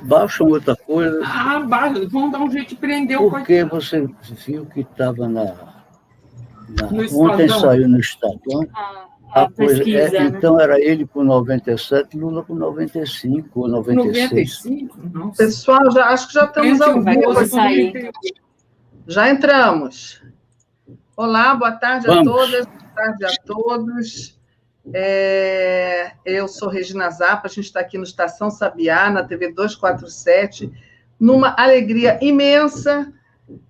Baixa outra coisa. Baixa. Vamos dar um jeito de prender o Porque você viu que estava ontem saiu no Estadão. A pesquisa, né? Então, era ele com 97, Lula com 95 ou 96. 95? Nossa. Pessoal, acho que já estamos ao vivo. Já entramos. Olá, boa tarde a todas, boa tarde a todos. Eu sou Regina Zappa, a gente está aqui no Estação Sabiá, na TV 247, numa alegria imensa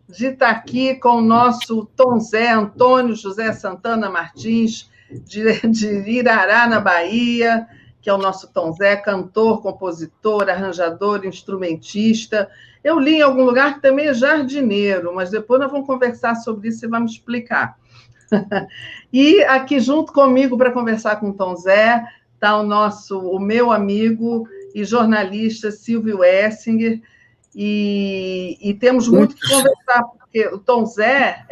de estar aqui com o nosso Tom Zé, Antônio José Santana Martins, de Irará, na Bahia, que é o nosso Tom Zé, cantor, compositor, arranjador, instrumentista. Eu li em algum lugar que também é jardineiro, mas depois nós vamos conversar sobre isso e vai me explicar. E aqui junto comigo para conversar com o Tom Zé está o meu amigo e jornalista Silvio Essinger, e temos muito que conversar, porque o Tom Zé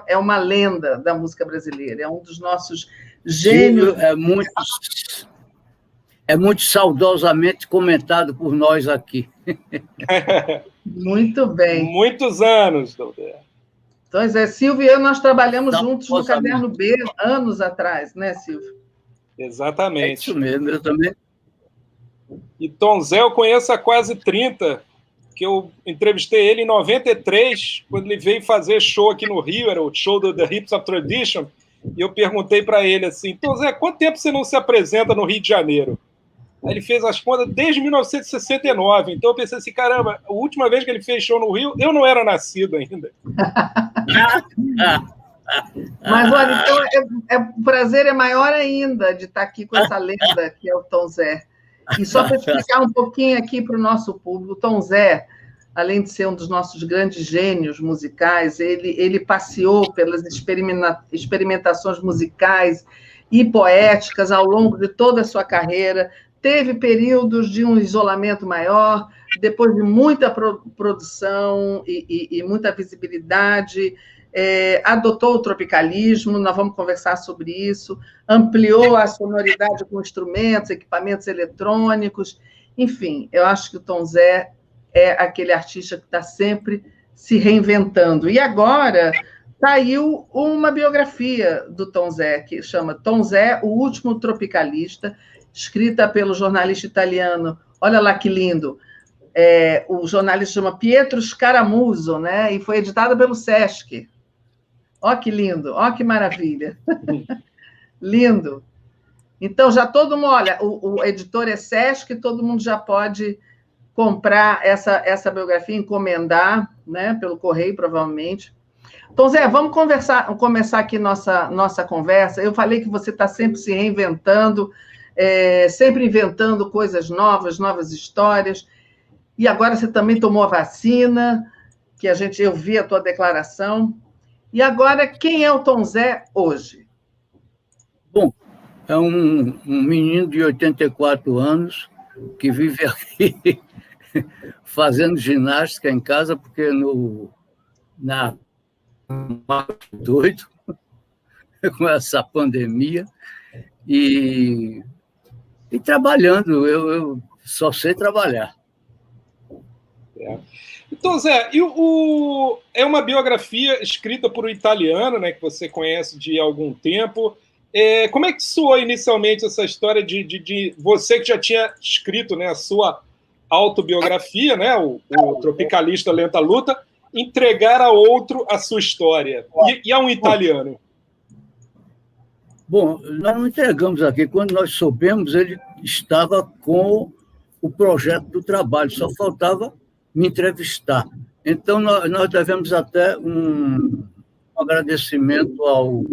é uma lenda da música brasileira, é um dos nossos gênios. É muito saudosamente comentado por nós aqui. Muito bem. Muitos anos, doutor. Então, Silvio e eu, nós trabalhamos juntos no Caderno B, anos atrás, né, Silvio? Exatamente. É isso mesmo, eu também. E Tom Zé eu conheço há quase 30, que eu entrevistei ele em 93, quando ele veio fazer show aqui no Rio, era o show do The Hips of Tradition, e eu perguntei para ele assim, Tom Zé, quanto tempo você não se apresenta no Rio de Janeiro? Aí ele fez as contas desde 1969, então eu pensei assim, caramba, a última vez que ele fez show no Rio, eu não era nascido ainda. Mas, olha, então, o prazer é maior ainda de estar aqui com essa lenda que é o Tom Zé. E só para explicar um pouquinho aqui para o nosso público, o Tom Zé, além de ser um dos nossos grandes gênios musicais, ele passeou pelas experimentações musicais e poéticas ao longo de toda a sua carreira, teve períodos de um isolamento maior, depois de muita produção e muita visibilidade, adotou o tropicalismo, nós vamos conversar sobre isso, ampliou a sonoridade com instrumentos, equipamentos eletrônicos, enfim, eu acho que o Tom Zé é aquele artista que está sempre se reinventando. E agora saiu uma biografia do Tom Zé, que chama Tom Zé, o Último Tropicalista, escrita pelo jornalista italiano, olha lá que lindo, o jornalista chama Pietro Scaramuso, né? E foi editada pelo Sesc. Ó que lindo, ó que maravilha. Lindo. Então, já todo mundo, olha, o editor é Sesc, todo mundo já pode comprar essa biografia, encomendar, né, pelo correio, provavelmente. Então, Zé, vamos começar aqui nossa conversa. Eu falei que você está sempre se reinventando, sempre inventando coisas novas histórias, e agora você também tomou a vacina, que eu vi a tua declaração. E agora, quem é o Tom Zé hoje? Bom, é um menino de 84 anos que vive aqui fazendo ginástica em casa, porque na doido com essa pandemia e trabalhando. Eu só sei trabalhar. Então, Zé, é uma biografia escrita por um italiano, né, que você conhece de algum tempo. Como é que soou inicialmente essa história de você que já tinha escrito, né, a sua autobiografia, né, o Tropicalista Lenta Luta, entregar a outro a sua história? E a um italiano? Bom, nós não entregamos aqui. Quando nós soubemos, ele estava com o projeto do trabalho, só faltava me entrevistar. Então, nós devemos até um agradecimento ao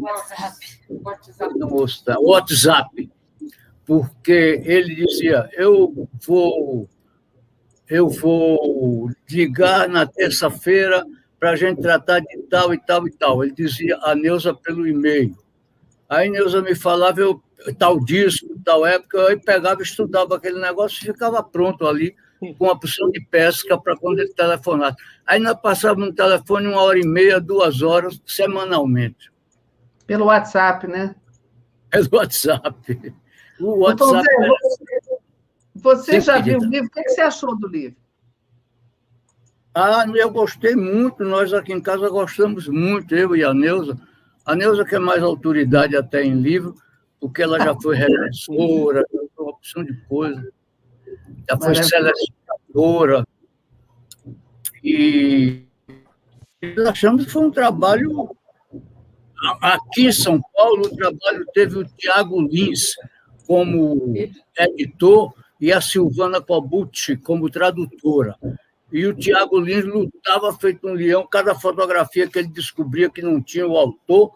WhatsApp, porque ele dizia, eu vou ligar na terça-feira para a gente tratar de tal e tal e tal. Ele dizia a Neuza pelo e-mail. Aí Neuza me falava, tal disco, tal época, eu pegava, estudava aquele negócio e ficava pronto ali, com uma opção de pesca para quando ele telefonasse. Aí nós passávamos no telefone 1h30, 2 horas, semanalmente. Pelo WhatsApp, né? Pelo WhatsApp. O WhatsApp. Você já viu o livro? O que você achou do livro? Eu gostei muito, nós aqui em casa gostamos muito, eu e a Neuza. A Neuza que é mais autoridade até em livro, porque ela já foi redatora, já foi uma opção de coisa, já foi selecionadora. E nós achamos que foi um trabalho... Aqui em São Paulo, o trabalho teve o Tiago Lins como editor e a Silvana Cobucci como tradutora. E o Tiago Lins lutava feito um leão, cada fotografia que ele descobria que não tinha o autor,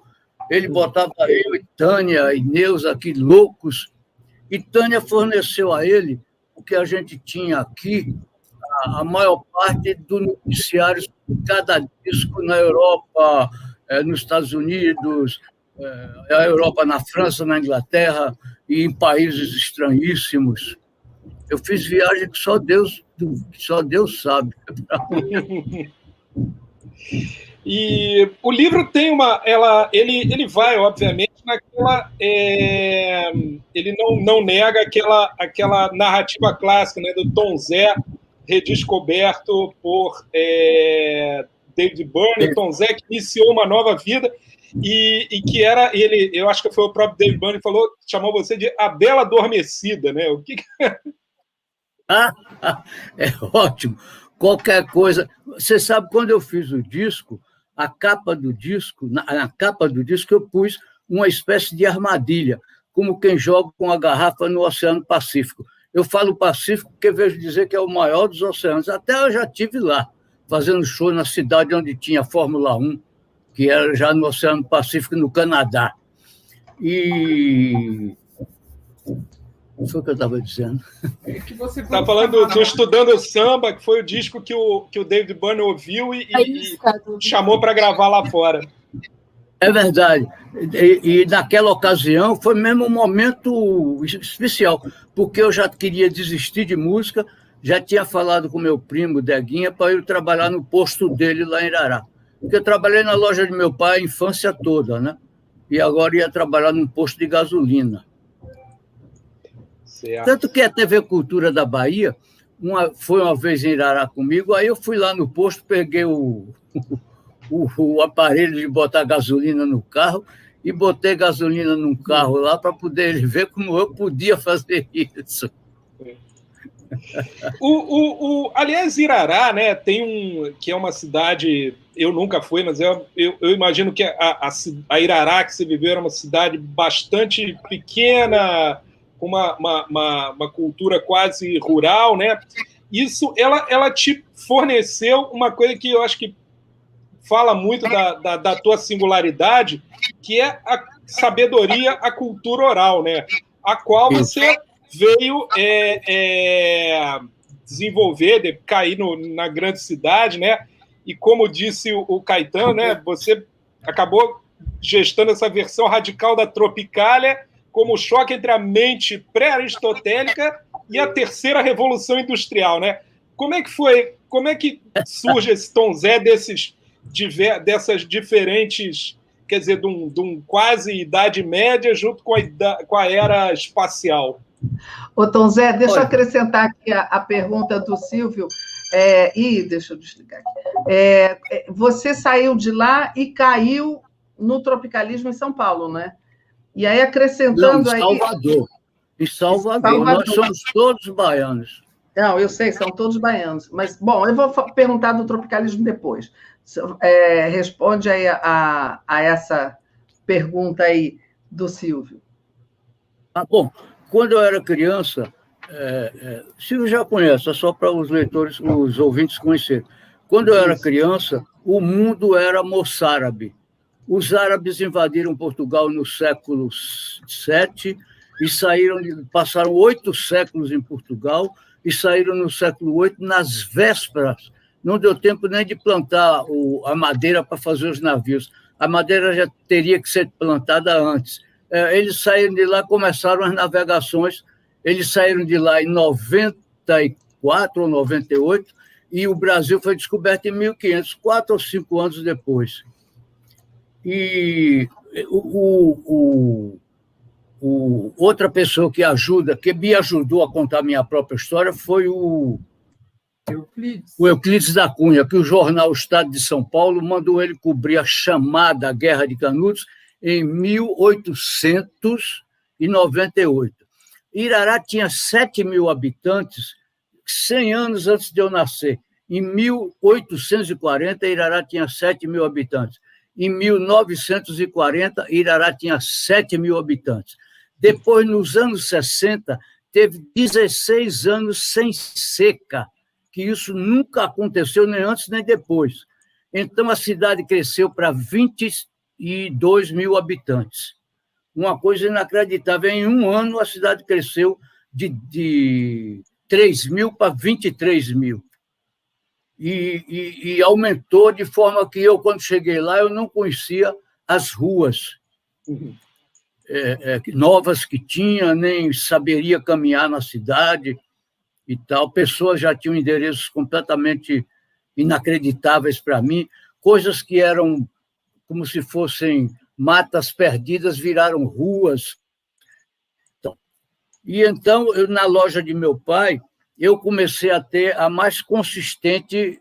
ele botava eu e Tânia e Neuza aqui loucos, e Tânia forneceu a ele o que a gente tinha aqui, a maior parte do noticiário de cada disco na Europa, nos Estados Unidos, a Europa na França, na Inglaterra e em países estranhíssimos. Eu fiz viagem que só Deus sabe. E o livro tem ele vai, obviamente, naquela... ele não nega aquela narrativa clássica, né, do Tom Zé, redescoberto por David Byrne, Tom Zé, que iniciou uma nova vida, e que era ele, eu acho que foi o próprio David Byrne que falou, chamou você de a Bela Adormecida, né? O que é ótimo. Qualquer coisa. Você sabe, quando eu fiz o disco, na capa do disco eu pus uma espécie de armadilha, como quem joga com a garrafa no Oceano Pacífico. Eu falo Pacífico porque vejo dizer que é o maior dos oceanos. Até eu já estive lá, fazendo show na cidade onde tinha a Fórmula 1, que era já no Oceano Pacífico, no Canadá. E... Não foi o que eu estava dizendo. Você está falando do Estudando Samba, que foi o disco que o David Byrne ouviu e chamou para gravar lá fora. É verdade. E naquela ocasião foi mesmo um momento especial, porque eu já queria desistir de música, já tinha falado com meu primo, Deguinha, para eu trabalhar no posto dele lá em Irará. Porque eu trabalhei na loja de meu pai a infância toda, né? E agora ia trabalhar num posto de gasolina. Certo. Tanto que a TV Cultura da Bahia foi uma vez em Irará comigo, aí eu fui lá no posto, peguei o aparelho de botar gasolina no carro e botei gasolina num carro lá para poder ver como eu podia fazer isso. Aliás, Irará, né, que é uma cidade, eu nunca fui, mas eu imagino que a Irará que você viveu era uma cidade bastante pequena, com uma cultura quase rural, né? Isso, ela te forneceu uma coisa que eu acho que fala muito da tua singularidade, que é a sabedoria, a cultura oral, né? A qual você veio desenvolver, cair na grande cidade, né? E como disse o Caetano, né? Você acabou gestando essa versão radical da Tropicália, como o choque entre a mente pré-aristotélica e a terceira revolução industrial, né? Como é que surge esse Tom Zé dessas diferentes, quer dizer, de um quase Idade Média junto com a era espacial? Ô, Tom Zé, deixa eu acrescentar aqui a pergunta do Silvio. Deixa eu desligar aqui. Você saiu de lá e caiu no tropicalismo em São Paulo, né? E aí, acrescentando... Não, em Salvador. Nós somos todos baianos. Não, eu sei, são todos baianos. Mas, bom, eu vou perguntar do tropicalismo depois. Responde aí a essa pergunta aí do Silvio. Bom, quando eu era criança, Silvio já conhece, é só para os leitores, os ouvintes conhecerem. Quando eu era criança, o mundo era moçárabe. Os árabes invadiram Portugal no século VII e passaram 8 séculos em Portugal e saíram no século VIII nas vésperas. Não deu tempo nem de plantar a madeira para fazer os navios. A madeira já teria que ser plantada antes. Eles saíram de lá, começaram as navegações, eles saíram de lá em 94 ou 98, e o Brasil foi descoberto em 1500, 4 ou 5 anos depois. E outra pessoa que me ajudou a contar a minha própria história foi o Euclides da Cunha, que o jornal Estado de São Paulo mandou ele cobrir a chamada Guerra de Canudos em 1898. Irará tinha 7.000 habitantes 100 anos antes de eu nascer. Em 1840, Irará tinha 7.000 habitantes. Em 1940, Irará tinha 7.000 habitantes. Depois, nos anos 60, teve 16 anos sem seca, que isso nunca aconteceu, nem antes nem depois. Então, a cidade cresceu para 22.000 habitantes. Uma coisa inacreditável. Em um ano, a cidade cresceu de 3.000 para 23.000. E aumentou de forma que eu, quando cheguei lá, eu não conhecia as ruas novas que tinha, nem saberia caminhar na cidade e tal. Pessoas já tinham endereços completamente inacreditáveis para mim, coisas que eram como se fossem matas perdidas, viraram ruas. E então, na loja de meu pai, eu comecei a ter a mais consistente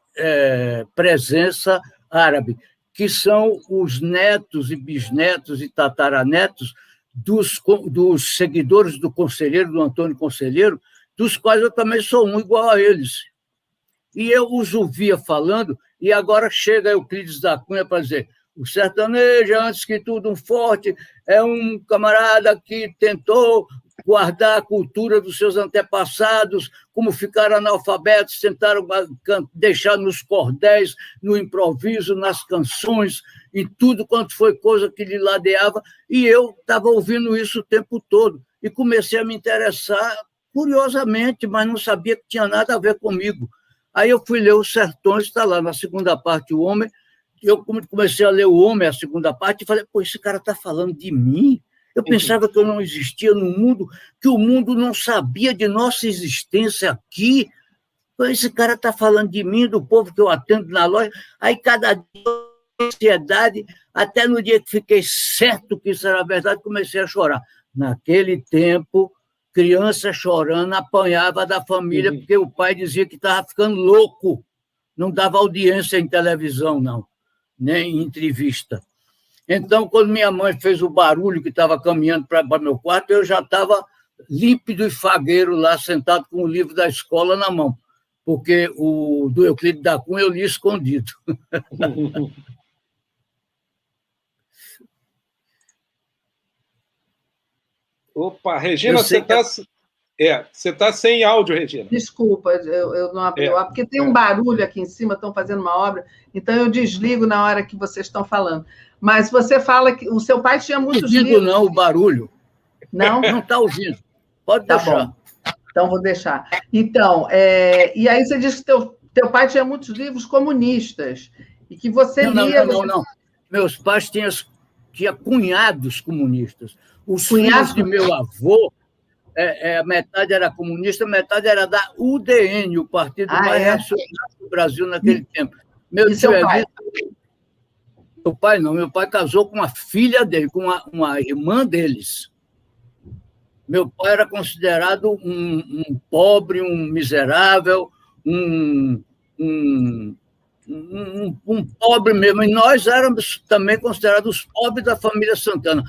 presença árabe, que são os netos e bisnetos e tataranetos dos seguidores do Conselheiro, do Antônio Conselheiro, dos quais eu também sou um igual a eles. E eu os ouvia falando, e agora chega Euclides da Cunha para dizer: o sertanejo, antes que tudo, um forte, é um camarada que tentou guardar a cultura dos seus antepassados, como ficaram analfabetos, tentaram deixar nos cordéis, no improviso, nas canções, em tudo quanto foi coisa que lhe ladeava, e eu estava ouvindo isso o tempo todo, e comecei a me interessar curiosamente, mas não sabia que tinha nada a ver comigo. Aí eu fui ler Os Sertões, está lá na segunda parte, O Homem, eu comecei a ler O Homem, a segunda parte, e falei: pô, esse cara está falando de mim? Eu pensava que eu não existia no mundo, que o mundo não sabia de nossa existência aqui. Esse cara está falando de mim, do povo que eu atendo na loja. Aí, cada dia, ansiedade, até no dia que fiquei certo que isso era verdade, comecei a chorar. Naquele tempo, criança chorando, apanhava da família, porque o pai dizia que estava ficando louco. Não dava audiência em televisão, não, nem em entrevista. Então, quando minha mãe fez o barulho que estava caminhando para meu quarto, eu já estava límpido e fagueiro lá, sentado com o livro da escola na mão, porque o do Euclides da Cunha eu li escondido. Opa, Regina, você está sem áudio, Regina. Desculpa, eu não abri o áudio, porque tem um barulho aqui em cima, estão fazendo uma obra, então eu desligo na hora que vocês estão falando. Mas você fala que o seu pai tinha muitos livros. Não, o barulho. Não? Não está ouvindo. Pode deixar. Bom. Então, vou deixar. Então, e aí você disse que teu pai tinha muitos livros comunistas, e que você lia... Não. Meus pais tinham cunhados comunistas. Os filhos de meu avô, metade era comunista, metade era da UDN, o partido mais reacionário do Brasil naquele tempo. Meu pai casou com a filha dele, com uma irmã deles. Meu pai era considerado um pobre, um miserável, um pobre mesmo. E nós éramos também considerados os pobres da família Santana.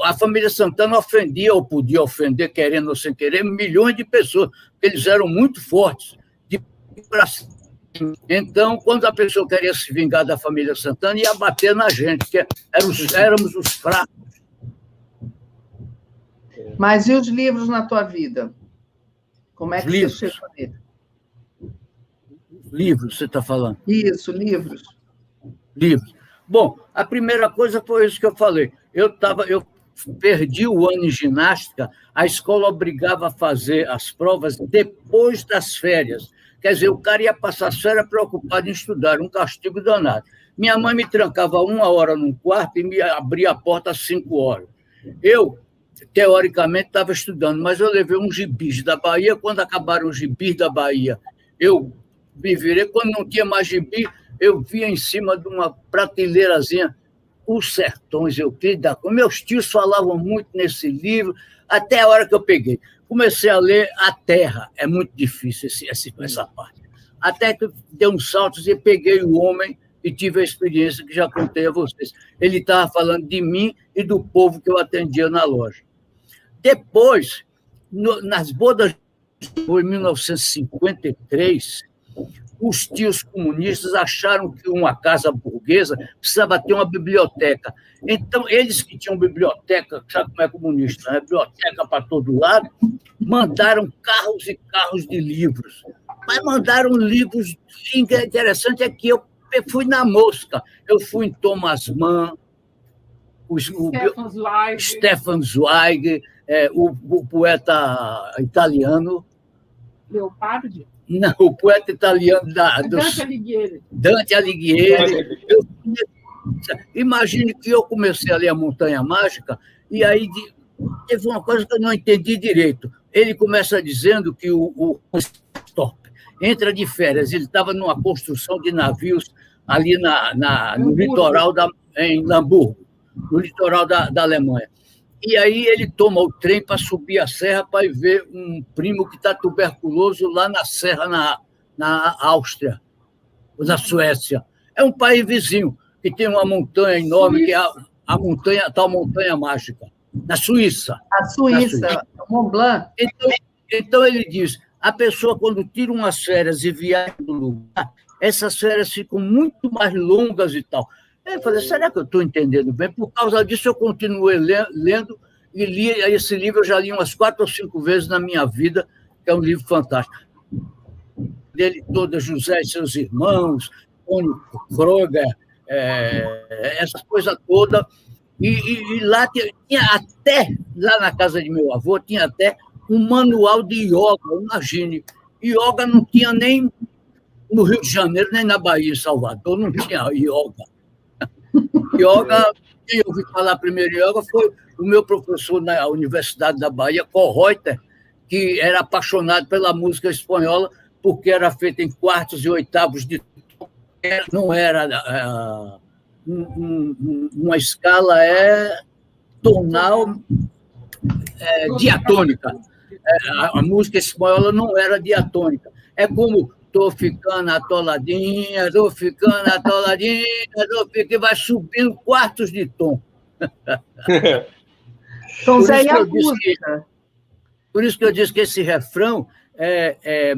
A família Santana ofendia, ou podia ofender, querendo ou sem querer, milhões de pessoas, porque eles eram muito fortes. Então, quando a pessoa queria se vingar da família Santana, ia bater na gente, que éramos os fracos. Mas e os livros na tua vida? Como é que você chegou nele? Livros, você está falando? Isso, livros. Livros. Bom, a primeira coisa foi isso que eu falei. Eu perdi o ano em ginástica, a escola obrigava a fazer as provas depois das férias. Quer dizer, o cara ia passar as férias preocupado em estudar, um castigo danado. Minha mãe me trancava 1 hora num quarto e me abria a porta às 5 horas. Eu, teoricamente, estava estudando, mas eu levei uns gibis da Bahia. Quando acabaram os gibis da Bahia, eu me virei. Quando não tinha mais gibi, eu via em cima de uma prateleirazinha Os Sertões Euclides. Meus tios falavam muito nesse livro, até a hora que eu peguei. Comecei a ler A Terra. É muito difícil essa parte. Até que eu dei uns saltos e peguei o homem e tive a experiência que já contei a vocês. Ele estava falando de mim e do povo que eu atendia na loja. Depois, nas bodas, foi em 1953, os tios comunistas acharam que uma casa burguesa precisava ter uma biblioteca. Então, eles que tinham biblioteca, sabe como é comunista, né? Biblioteca para todo lado, mandaram carros e carros de livros. Mas mandaram livros. O interessante é que eu fui na mosca. Eu fui em Thomas Mann, Stefan Zweig, o poeta italiano. Leopardi? Não, o poeta italiano Dante Alighieri. Dante Alighieri. Imagine que eu comecei a ler A Montanha Mágica e aí teve uma coisa que eu não entendi direito. Ele começa dizendo que o Stop entra de férias. Ele estava numa construção de navios ali no litoral em Hamburgo, no litoral da Alemanha. E aí ele toma o trem para subir a serra para ir ver um primo que está tuberculoso lá na serra, na Áustria, ou na Suécia. É um país vizinho, que tem uma montanha enorme, que é a tal montanha mágica, na Suíça. A Suíça, Mont Blanc. Então ele diz, a pessoa, quando tira umas férias e viaja do lugar, essas férias ficam muito mais longas e tal. Eu falei, será que eu estou entendendo bem? Por causa disso, eu continuei lendo e li esse livro, eu já li umas 4 ou 5 vezes na minha vida, que é um livro fantástico. Dele toda, José e seus irmãos, Tony Kroger, essas coisas todas. E lá tinha até, lá na casa de meu avô, tinha até um manual de yoga, imagine. Yoga não tinha nem no Rio de Janeiro, nem na Bahia, em Salvador, não tinha yoga. Yoga, quem eu ouvi falar primeiro yoga foi o meu professor na Universidade da Bahia, Kohreuter, que era apaixonado pela música espanhola, porque era feita em quartos e oitavos de tom, não era uma escala tonal diatônica. A música espanhola não era diatônica. É como estou ficando atoladinha, e vai subindo quartos de tom. Tom Zé, e a música? Por isso que eu disse que esse refrão é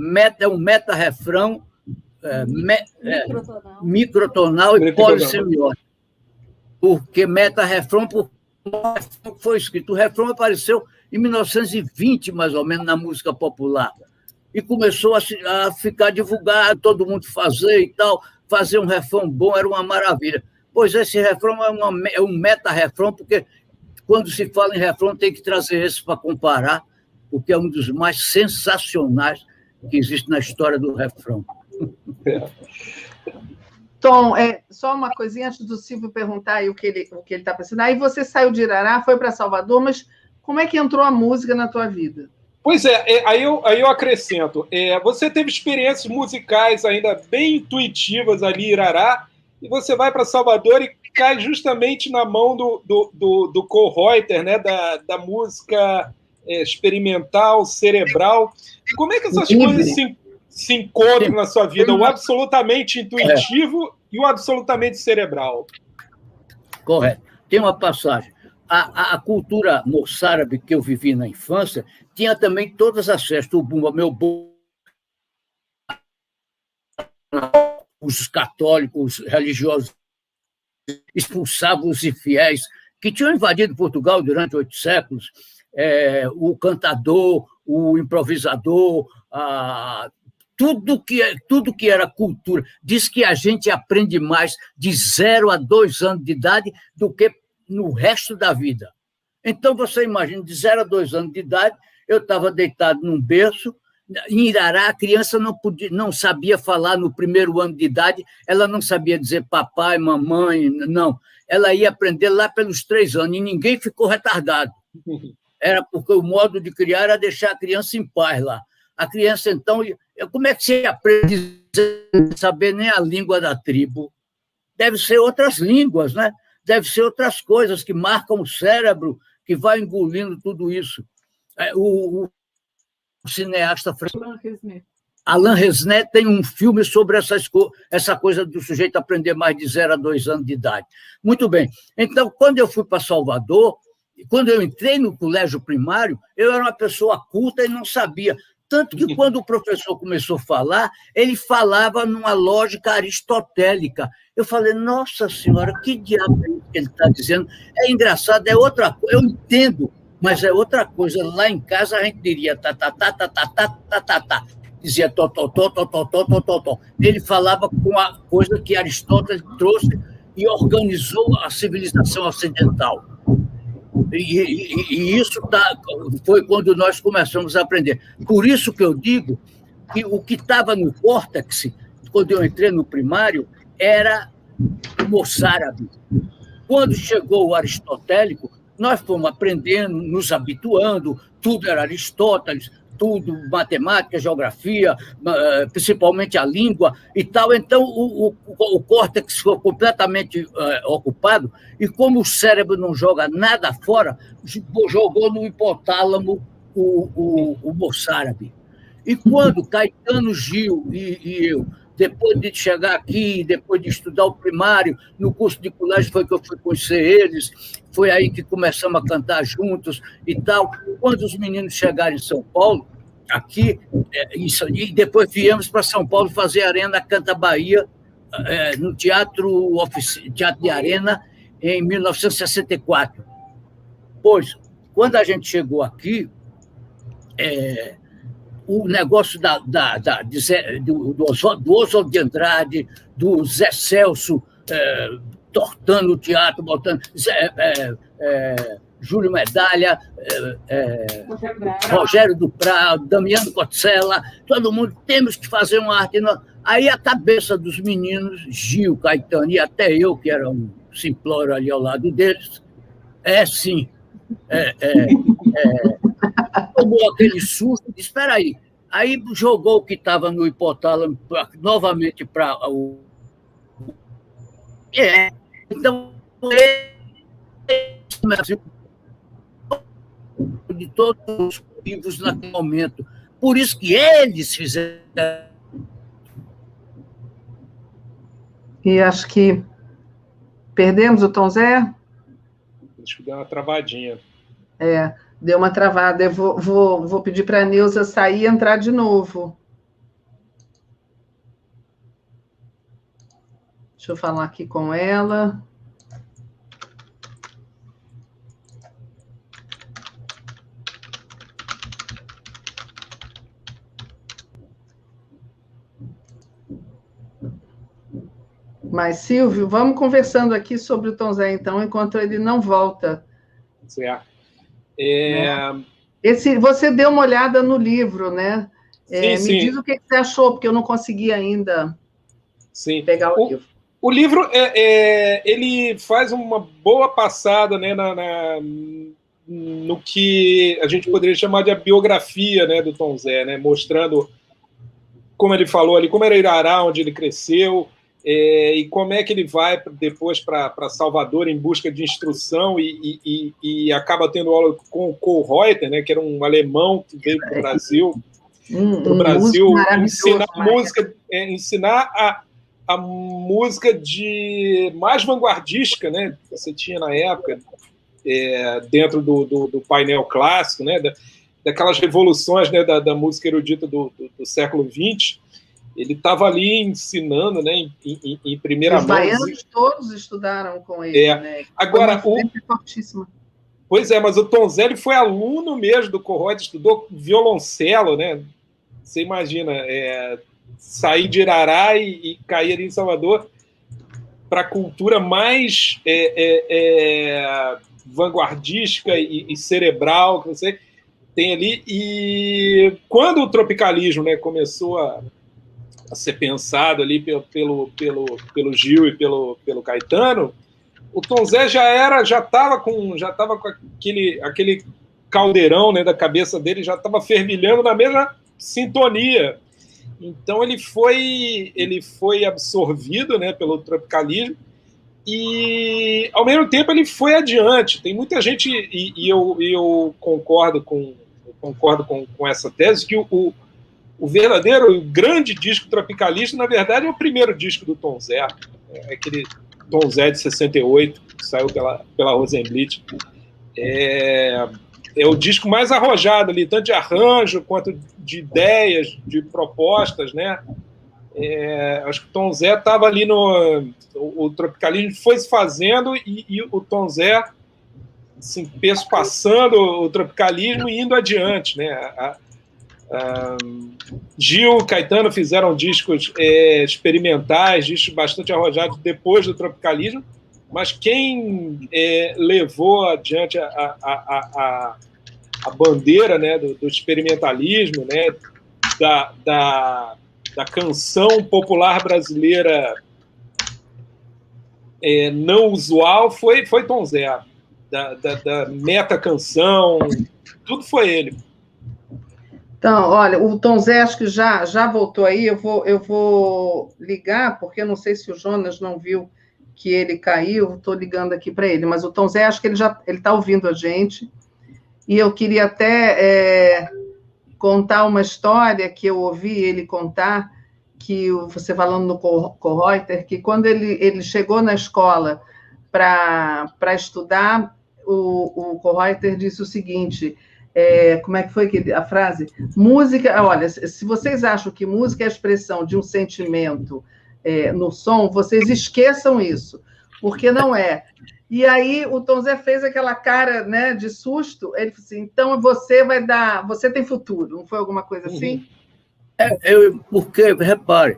um meta-refrão microtonal e polissemiótico. Porque meta-refrão foi escrito. O refrão apareceu em 1920, mais ou menos, na música popular. E começou a ficar divulgado, todo mundo fazer e tal. Fazer um refrão bom era uma maravilha. Pois esse refrão é um meta-refrão, porque quando se fala em refrão tem que trazer esse para comparar, porque é um dos mais sensacionais que existe na história do refrão. Tom, só uma coisinha antes do Silvio perguntar aí o que ele está pensando. Aí você saiu de Irará, foi para Salvador, mas como é que entrou a música na tua vida? Pois aí eu acrescento. Você teve experiências musicais ainda bem intuitivas ali em Irará, e você vai para Salvador e cai justamente na mão do Kohreuter, né, da música experimental, cerebral. Como é que essas coisas se encontram na sua vida? O absolutamente intuitivo e o absolutamente cerebral. Correto. Tem uma passagem. A cultura moçárabe que eu vivi na infância tinha também todas as festas. O Bumba Meu Bumba, os católicos religiosos expulsavam os infiéis, que tinham invadido Portugal durante 8 séculos. O cantador, o improvisador, tudo que era cultura. Diz que a gente aprende mais de 0 a 2 anos de idade do que no resto da vida. Então, você imagina, de 0 a 2 anos de idade, eu estava deitado num berço, Em Irará, a criança não sabia falar no primeiro ano de idade, ela não sabia dizer papai, mamãe, não. Ela ia aprender lá pelos 3 anos, e ninguém ficou retardado. Era porque o modo de criar era deixar a criança em paz lá. A criança, então, como é que você aprende a saber nem a língua da tribo? Deve ser outras línguas, né? Deve ser outras coisas que marcam o cérebro, que vai engolindo tudo isso. O cineasta Alain Resnais tem um filme sobre essa coisa do sujeito aprender mais de 0 a 2 anos de idade. Muito bem. Então, quando eu fui para Salvador, quando eu entrei no colégio primário, eu era uma pessoa culta e não sabia. Tanto que, quando o professor começou a falar, ele falava numa lógica aristotélica. Eu falei, nossa senhora, que diabo é isso que ele está dizendo? É engraçado, é outra coisa. Eu entendo, mas é outra coisa. Lá em casa, a gente diria tá. Dizia tó. Ele falava com a coisa que Aristóteles trouxe e organizou a civilização ocidental. E isso foi quando nós começamos a aprender. Por isso que eu digo que o que estava no córtex, quando eu entrei no primário, era o moçárabe. Quando chegou o aristotélico, nós fomos aprendendo, nos habituando, tudo era Aristóteles, tudo, matemática, geografia, principalmente a língua e tal. Então, o córtex ficou completamente ocupado e, como o cérebro não joga nada fora, jogou no hipotálamo o moçárabe. E quando Caetano Gil e eu, depois de chegar aqui, depois de estudar o primário, no curso de colégio foi que eu fui conhecer eles, foi aí que começamos a cantar juntos e tal. Quando os meninos chegaram em São Paulo, aqui, e depois viemos para São Paulo fazer Arena Canta Bahia, no Teatro de Arena, em 1964. Pois, quando a gente chegou aqui, o negócio do Oswald de Andrade, do Zé Celso, tortando o teatro, botando Júlio Medalha, Rogério Duprá, Damiano Cotzella, todo mundo, temos que fazer uma arte. Aí a cabeça dos meninos, Gil, Caetano, e até eu, que era um simplório ali ao lado deles, sim, tomou aquele susto e disse, espera aí. Aí jogou o que estava no hipotálamo novamente para o... Então, de todos os vivos naquele momento. Por isso que eles fizeram... E acho que perdemos o Tom Zé? Acho que deu uma travadinha. Deu uma travada. Eu vou pedir para a Neuza sair e entrar de novo. Deixa eu falar aqui com ela. Mas, Silvio, vamos conversando aqui sobre o Tom Zé, então, enquanto ele não volta. Certo. Você deu uma olhada no livro, né? Sim. Me diz o que você achou, porque eu não consegui ainda pegar o livro. O livro, ele faz uma boa passada, né, no que a gente poderia chamar de a biografia, né, do Tom Zé, né, mostrando, como ele falou ali, como era Irará, onde ele cresceu, e como é que ele vai depois para Salvador em busca de instrução e acaba tendo aula com o Kohlreuter, né, que era um alemão que veio para o Brasil, ensinar a música mais vanguardística, né, que você tinha na época, dentro do painel clássico, né, daquelas revoluções, né, da música erudita do século XX. Ele estava ali ensinando, né, em primeira mão. Os baianos todos estudaram com ele, né? Agora, pois mas o Tom Zé foi aluno mesmo do Kohlreuter, estudou violoncelo, né? Você imagina, sair de Irará e cair ali em Salvador para a cultura mais vanguardística e cerebral, que você... tem ali. E quando o tropicalismo, né, começou a ser pensado ali pelo Gil e pelo Caetano, o Tom Zé já estava com aquele caldeirão, né, da cabeça dele, já estava fervilhando na mesma sintonia. Então ele foi absorvido, né, pelo tropicalismo e, ao mesmo tempo, ele foi adiante. Tem muita gente, e eu concordo com essa tese, que o verdadeiro, o grande disco tropicalista, na verdade, é o primeiro disco do Tom Zé, aquele Tom Zé de 68, que saiu pela Rosenblit. É o disco mais arrojado ali, tanto de arranjo quanto de ideias, de propostas, né? Acho que o Tom Zé estava ali o tropicalismo foi se fazendo e o Tom Zé assim, passando o tropicalismo e indo adiante, né? Gil e Caetano fizeram discos experimentais, discos bastante arrojados depois do tropicalismo, mas quem levou adiante a bandeira, né, do experimentalismo, né, da canção popular brasileira não usual foi Tom Zé, da meta-canção, tudo foi ele. Então, olha, o Tom Zé acho que já voltou aí, eu vou ligar, porque eu não sei se o Jonas não viu que ele caiu, estou ligando aqui para ele, mas o Tom Zé, acho que ele está ouvindo a gente, e eu queria até contar uma história que eu ouvi ele contar, que você falando no Kohreuter, que quando ele chegou na escola para estudar, o Kohreuter disse o seguinte, como é que foi a frase? Música, olha, se vocês acham que música é a expressão de um sentimento no som, vocês esqueçam isso, porque não é. E aí o Tom Zé fez aquela cara, né, de susto, ele disse assim, então você tem futuro, não foi alguma coisa assim? Porque, repare,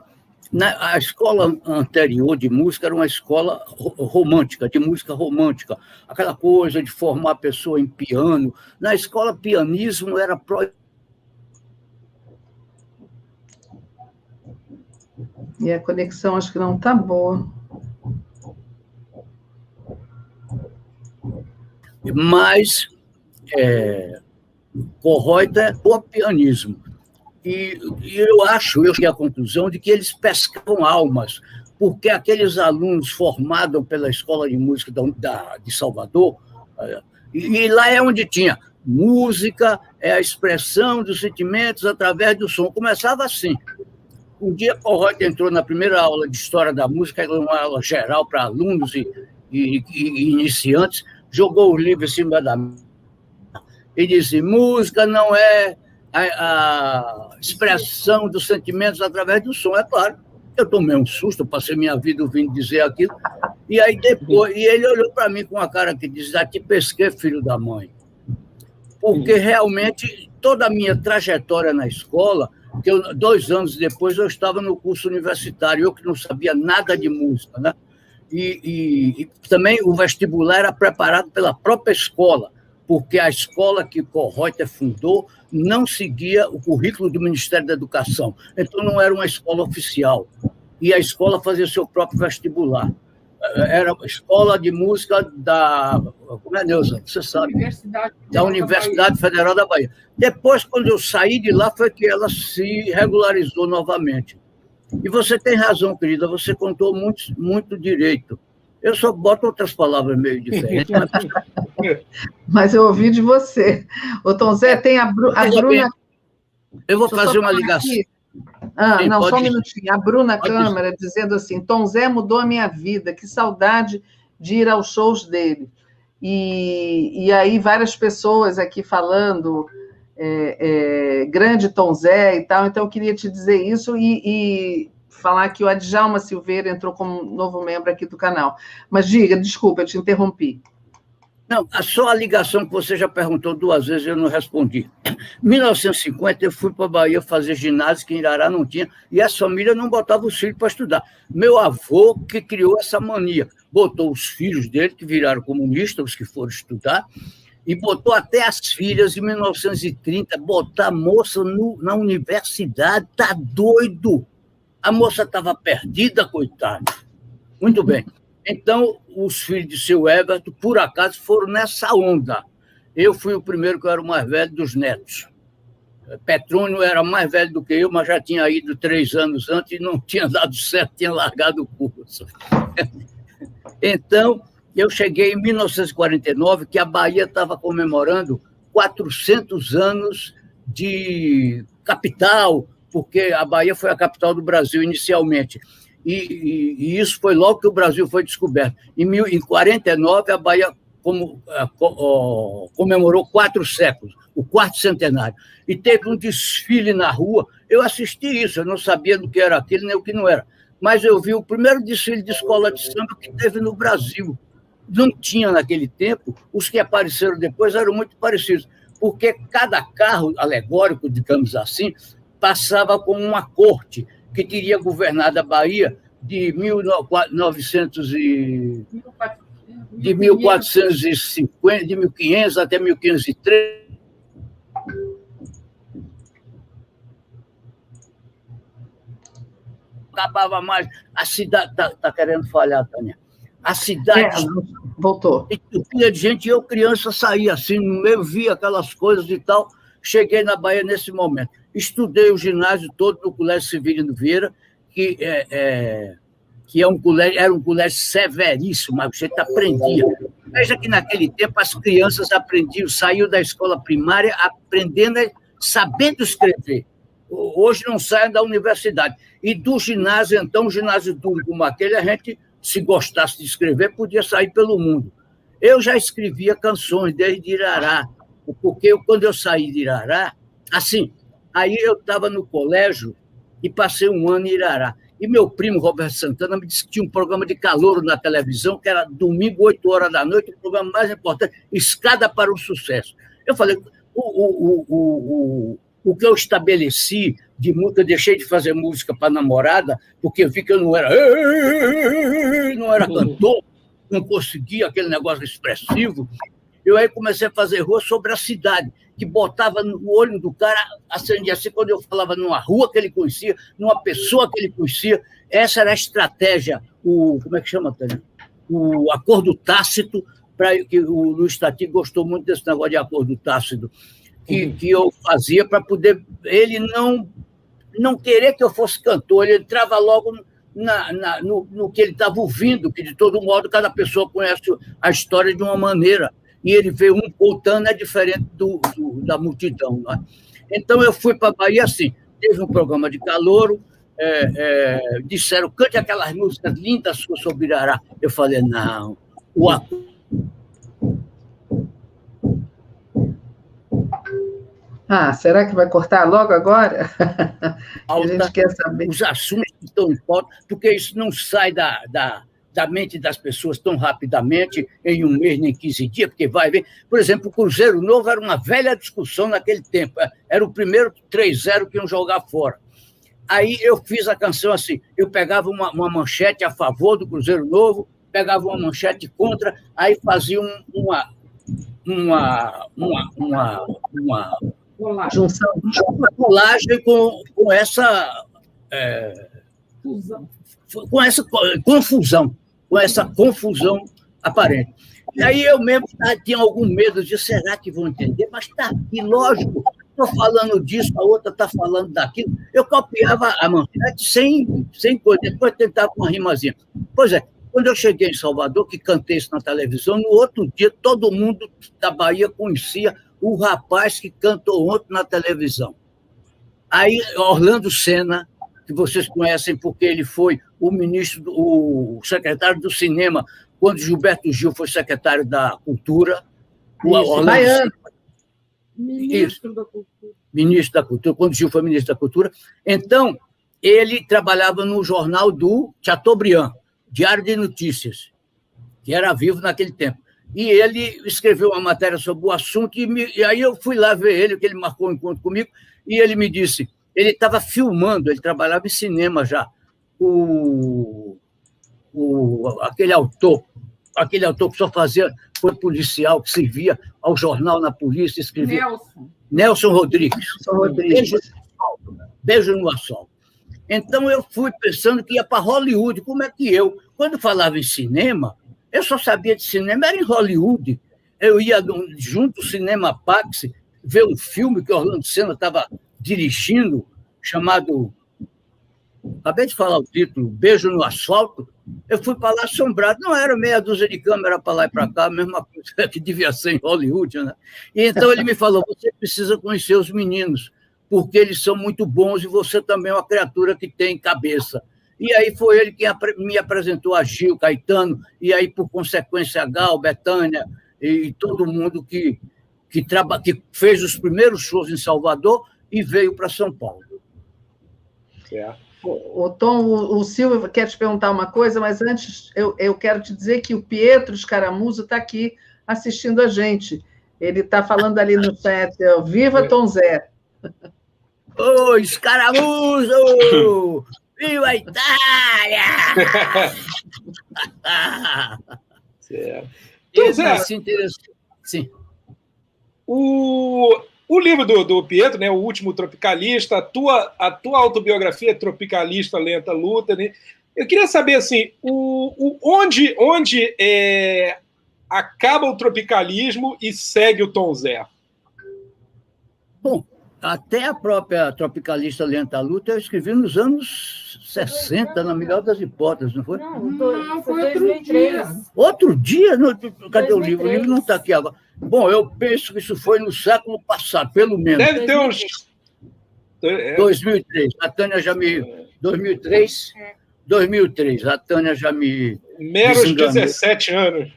a escola anterior de música era uma escola romântica, de música romântica, aquela coisa de formar a pessoa em piano. Na escola, pianismo era E a conexão acho que não está boa. Mas Kohreuter o pianismo. E eu cheguei à conclusão de que eles pescavam almas, porque aqueles alunos formados pela Escola de Música de Salvador, e lá é onde tinha música, a expressão dos sentimentos através do som. Começava assim. Um dia, Kohreuter entrou na primeira aula de História da Música, uma aula geral para alunos e iniciantes, jogou o livro em cima da mesa e disse, música não é a expressão dos sentimentos através do som. É claro, eu tomei um susto, passei minha vida ouvindo dizer aquilo, e aí depois, e ele olhou para mim com uma cara que diz, te pesquei, filho da mãe. Porque realmente toda a minha trajetória na escola, que 2 anos depois eu estava no curso universitário, eu que não sabia nada de música, né? E também o vestibular era preparado pela própria escola, porque a escola que Kohreuter fundou não seguia o currículo do Ministério da Educação. Então, não era uma escola oficial. E a escola fazia seu próprio vestibular. Era a escola de música da... Como é, Neuza? Você sabe. Da Universidade Federal da Bahia. Depois, quando eu saí de lá, foi que ela se regularizou novamente. E você tem razão, querida, você contou muito direito. Eu só boto outras palavras meio diferentes. Mas eu ouvi de você. O Tom Zé tem a Bruna... Eu vou fazer uma ligação. Sim, só um minutinho. A Bruna Câmara dizendo assim, Tom Zé mudou a minha vida, que saudade de ir aos shows dele. E aí várias pessoas aqui falando... grande Tom Zé e tal, então eu queria te dizer isso e falar que o Adjalma Silveira entrou como novo membro aqui do canal. Mas diga, desculpa, eu te interrompi. Não, só a ligação que você já perguntou 2 vezes eu não respondi. Em 1950 eu fui para a Bahia fazer ginásio, que em Irará não tinha, e essa família não botava os filhos para estudar. Meu avô que criou essa mania, botou os filhos dele, que viraram comunistas, os que foram estudar, e botou até as filhas, em 1930, botar a moça na universidade. Tá doido? A moça estava perdida, coitada. Muito bem. Então, os filhos de seu Everton, por acaso, foram nessa onda. Eu fui o primeiro que eu era o mais velho dos netos. Petrônio era mais velho do que eu, mas já tinha ido 3 anos antes e não tinha dado certo, tinha largado o curso. Então, eu cheguei em 1949, que a Bahia estava comemorando 400 anos de capital, porque a Bahia foi a capital do Brasil inicialmente. E isso foi logo que o Brasil foi descoberto. Em 1949, a Bahia comemorou 4 séculos, o 4º centenário. E teve um desfile na rua. Eu assisti isso, eu não sabia do que era aquilo nem o que não era. Mas eu vi o primeiro desfile de escola de samba que teve no Brasil. Não tinha naquele tempo, os que apareceram depois eram muito parecidos, porque cada carro alegórico, digamos assim, passava com uma corte que teria governado a Bahia de 1450, de 1500 até 1503. Acabava mais. A cidade está querendo falhar, Tânia. A cidade voltou. Entupia de gente, e eu, criança, saía assim, no meio, via aquelas coisas e tal. Cheguei na Bahia nesse momento. Estudei o ginásio todo no Colégio Severino Vieira, que é um colégio, era um colégio severíssimo, mas você aprendia. Veja que naquele tempo as crianças aprendiam, saíam da escola primária aprendendo, sabendo escrever. Hoje não saem da universidade. E do ginásio, então, um ginásio duro como aquele, a gente, se gostasse de escrever, podia sair pelo mundo. Eu já escrevia canções desde Irará, porque quando eu saí de Irará, assim, aí eu estava no colégio e passei um ano em Irará. E meu primo, Roberto Santana, me disse que tinha um programa de calouro na televisão, que era domingo, 8 horas da noite, o programa mais importante, Escada para o Sucesso. Eu falei, o que eu estabeleci de música, eu deixei de fazer música para namorada, porque eu vi que eu não era cantor, não conseguia aquele negócio expressivo. Eu aí comecei a fazer rua sobre a cidade, que botava no olho do cara, acendia assim, quando eu falava numa rua que ele conhecia, numa pessoa que ele conhecia. Essa era a estratégia, como é que chama, Tânia? O acordo tácito, que o Luiz Tati gostou muito desse negócio de acordo tácito, que eu fazia para poder... Ele não querer que eu fosse cantor, ele entrava logo no que ele estava ouvindo, que, de todo modo, cada pessoa conhece a história de uma maneira, e ele vê um contando, é diferente da multidão. Né? Então, eu fui para a Bahia assim, teve um programa de calouro, disseram, cante aquelas músicas lindas suas sobre Irará. Eu falei, não, será que vai cortar logo agora? A gente quer saber. Os assuntos que estão em pauta, porque isso não sai da mente das pessoas tão rapidamente, em um mês, nem 15 dias, porque vai ver. Por exemplo, o Cruzeiro Novo era uma velha discussão naquele tempo. Era o primeiro 3-0 que iam jogar fora. Aí eu fiz a canção assim, eu pegava uma manchete a favor do Cruzeiro Novo, pegava uma manchete contra, aí fazia uma junção, uma colagem com essa confusão aparente. E aí eu mesmo tinha algum medo de, será que vão entender? Mas está aqui, lógico, estou falando disso, a outra está falando daquilo. Eu copiava a manchete sem coisa, depois tentava uma rimazinha. Pois é, quando eu cheguei em Salvador, que cantei isso na televisão, no outro dia todo mundo da Bahia conhecia o rapaz que cantou ontem na televisão. Aí, Orlando Senna, que vocês conhecem porque ele foi o secretário do cinema, quando Gilberto Gil foi secretário da Cultura. Ministro da Cultura. Ministro da Cultura, quando Gil foi ministro da Cultura. Então, ele trabalhava no jornal do Chateaubriand, Diário de Notícias, que era vivo naquele tempo. E ele escreveu uma matéria sobre o assunto, e aí eu fui lá ver ele, que ele marcou um encontro comigo, e ele me disse, ele estava filmando, ele trabalhava em cinema já, aquele autor que só fazia foi policial, que servia ao jornal na polícia, escrevia. Nelson Rodrigues. Nelson Rodrigues. Beijo no asfalto. Então, eu fui pensando que ia para Hollywood. Como é que eu, quando falava em cinema, eu só sabia de cinema, era em Hollywood. Eu ia junto ao Cinema Pax ver um filme que Orlando Senna estava dirigindo, chamado... Acabei de falar o título, Beijo no Asfalto. Eu fui para lá assombrado. Não era meia dúzia de câmera para lá e para cá, a mesma coisa que devia ser em Hollywood, né? E então ele me falou, você precisa conhecer os meninos, porque eles são muito bons e você também é uma criatura que tem cabeça. E aí foi ele que me apresentou a Gil, Caetano, e aí, por consequência, a Gal, Bethânia e todo mundo que fez os primeiros shows em Salvador e veio para São Paulo. O Tom, o Silvio quer te perguntar uma coisa, mas antes eu quero te dizer que o Pietro Escaramuzo está aqui assistindo a gente. Ele está falando ali no chat, viva Tom Zé. Ô, Escaramuzo! Viva a Itália! Certo. Tom Zé, sim. O livro do Pietro, né, O Último Tropicalista, a tua autobiografia Tropicalista, Lenta Luta, né? Eu queria saber assim, onde acaba o tropicalismo e segue o Tom Zé? Bom, até a própria Tropicalista Lenta Luta eu escrevi nos anos 60, na melhor das hipóteses, não foi? Não, foi 2003. Outro dia? Cadê 2003. O livro? O livro não está aqui agora. Bom, eu penso que isso foi no século passado, pelo menos. Deve ter uns... 2003. A Tânia já me... 2003? 2003. A Tânia já me... Meros 17 anos.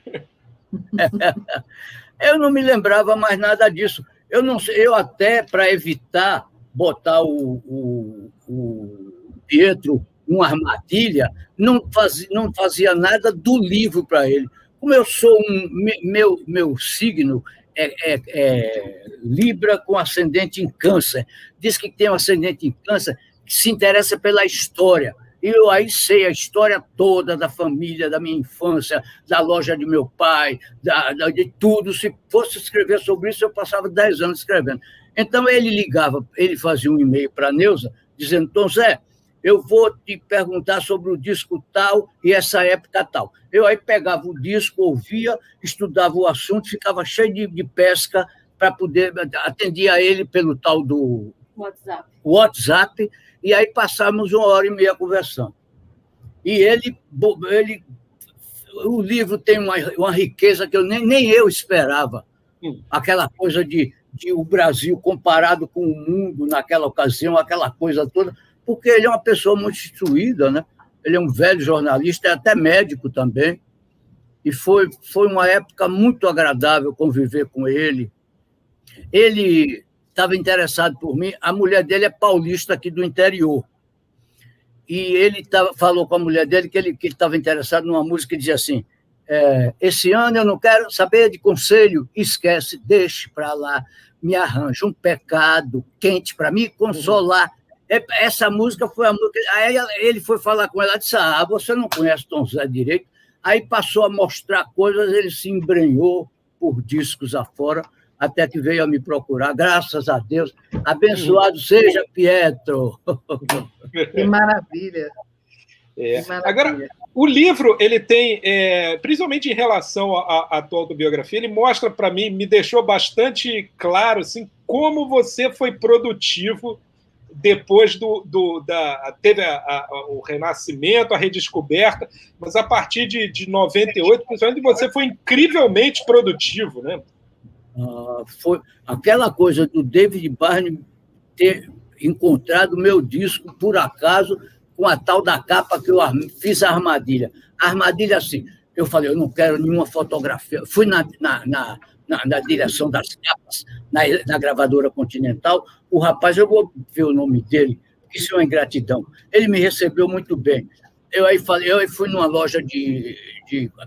Eu não me lembrava mais nada disso. Eu não sei, eu até, para evitar botar o Pietro numa armadilha, não fazia nada do livro para ele. Como eu sou meu signo é Libra com ascendente em Câncer. Diz que tem um ascendente em Câncer que se interessa pela história. E eu aí sei a história toda da família, da minha infância, da loja de meu pai, de tudo. Se fosse escrever sobre isso, eu passava 10 anos escrevendo. Então, ele fazia um e-mail para a Neuza, dizendo, Tom Zé, eu vou te perguntar sobre o disco tal e essa época tal. Eu aí pegava o disco, ouvia, estudava o assunto, ficava cheio de pesca para poder... Atendia a ele pelo tal do WhatsApp, e aí passávamos 1h30 conversando. E o livro tem uma riqueza que nem eu esperava. Aquela coisa de o Brasil comparado com o mundo naquela ocasião, aquela coisa toda, porque ele é uma pessoa muito instruída, né? Ele é um velho jornalista, é até médico também, e foi uma época muito agradável conviver com ele. Ele estava interessado por mim, a mulher dele é paulista aqui do interior, e ele falou com a mulher dele que ele estava interessado numa música que dizia assim, esse ano eu não quero saber de conselho, esquece, deixe para lá, me arranja um pecado quente para me consolar. Essa música foi a música... Aí ele foi falar com ela, disse, você não conhece Tom Zé direito. Aí passou a mostrar coisas, ele se embrenhou por discos afora, até que veio a me procurar, graças a Deus. Abençoado seja Pietro. Que maravilha. Que maravilha. Agora, o livro, ele tem, principalmente em relação à tua autobiografia, ele mostra para mim, me deixou bastante claro assim, como você foi produtivo depois teve o renascimento, a redescoberta, mas a partir de 98, principalmente, você foi incrivelmente produtivo, né? Foi aquela coisa do David Barney ter encontrado o meu disco, por acaso, com a tal da capa que eu fiz a armadilha. A armadilha, assim, eu falei, eu não quero nenhuma fotografia. Fui na direção das capas, na gravadora Continental, o rapaz, eu vou ver o nome dele, porque isso é uma ingratidão. Ele me recebeu muito bem. Eu fui numa loja de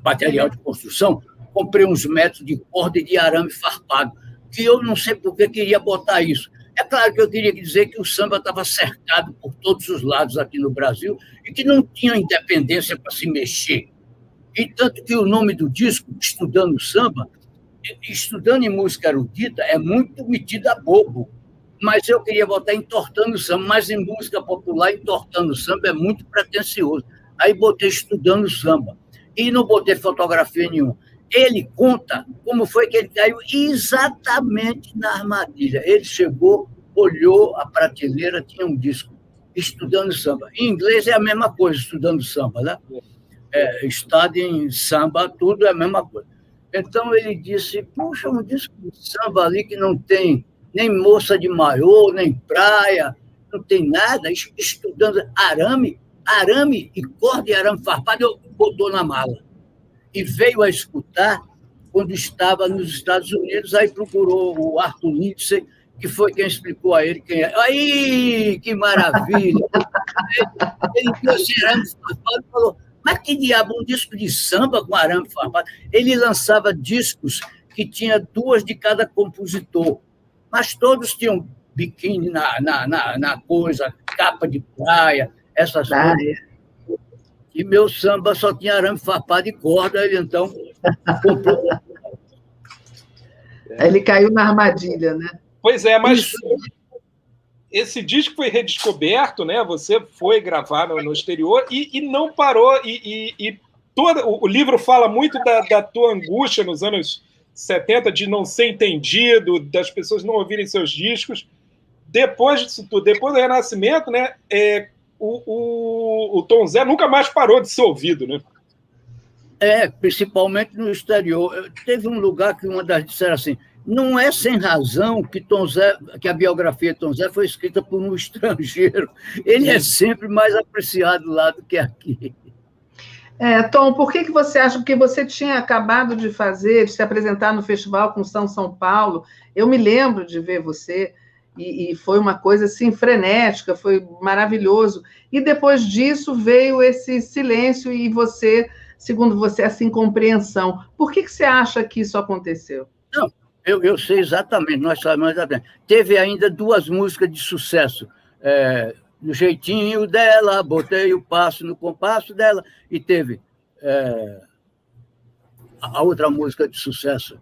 material de construção, comprei uns metros de corda e de arame farpado, que eu não sei por que queria botar isso. É claro que eu queria dizer que o samba estava cercado por todos os lados aqui no Brasil e que não tinha independência para se mexer. E tanto que o nome do disco, Estudando Samba, estudando em música erudita, é muito metido a bobo. Mas eu queria botar Entortando Samba, mas em música popular, Entortando Samba é muito pretensioso. Aí botei Estudando Samba. E não botei fotografia nenhuma. Ele conta como foi que ele caiu exatamente na armadilha. Ele chegou, olhou a prateleira, tinha um disco, Estudando Samba. Em inglês é a mesma coisa, Estudando Samba, né? Studying Samba, tudo é a mesma coisa. Então ele disse, puxa, um disco de samba ali que não tem nem moça de maiô, nem praia, não tem nada, estudando arame e corda e arame farpado, eu botou na mala. E veio a escutar quando estava nos Estados Unidos, aí procurou o Arthur Lindsay, que foi quem explicou a ele quem é. Aí, que maravilha! Ele viu esse arame farpado e falou, mas que diabo, um disco de samba com arame farpado? Ele lançava discos que tinha 2 de cada compositor, mas todos tinham biquíni na coisa, capa de praia, essas coisas. E meu samba só tinha arame farpado e corda, ele então comprou. Ele caiu na armadilha, né? Pois é, mas esse disco foi redescoberto, né? Você foi gravar no exterior e não parou. O livro fala muito da tua angústia nos anos 70 de não ser entendido, das pessoas não ouvirem seus discos. Depois disso tudo, depois do Renascimento, né? O Tom Zé nunca mais parou de ser ouvido, né? Principalmente no exterior. Teve um lugar que uma das disseram assim, não é sem razão que a biografia de Tom Zé foi escrita por um estrangeiro. Ele é sempre mais apreciado lá do que aqui. Tom, por que você acha que você tinha acabado de se apresentar no Festival com São Paulo? Eu me lembro de ver você, e foi uma coisa assim frenética, foi maravilhoso. E depois disso veio esse silêncio e você, segundo você, essa incompreensão. Por que você acha que isso aconteceu? Não, eu sei exatamente, nós sabemos exatamente. Teve ainda 2 músicas de sucesso, no jeitinho dela, botei o passo no compasso dela, e teve a outra música de sucesso.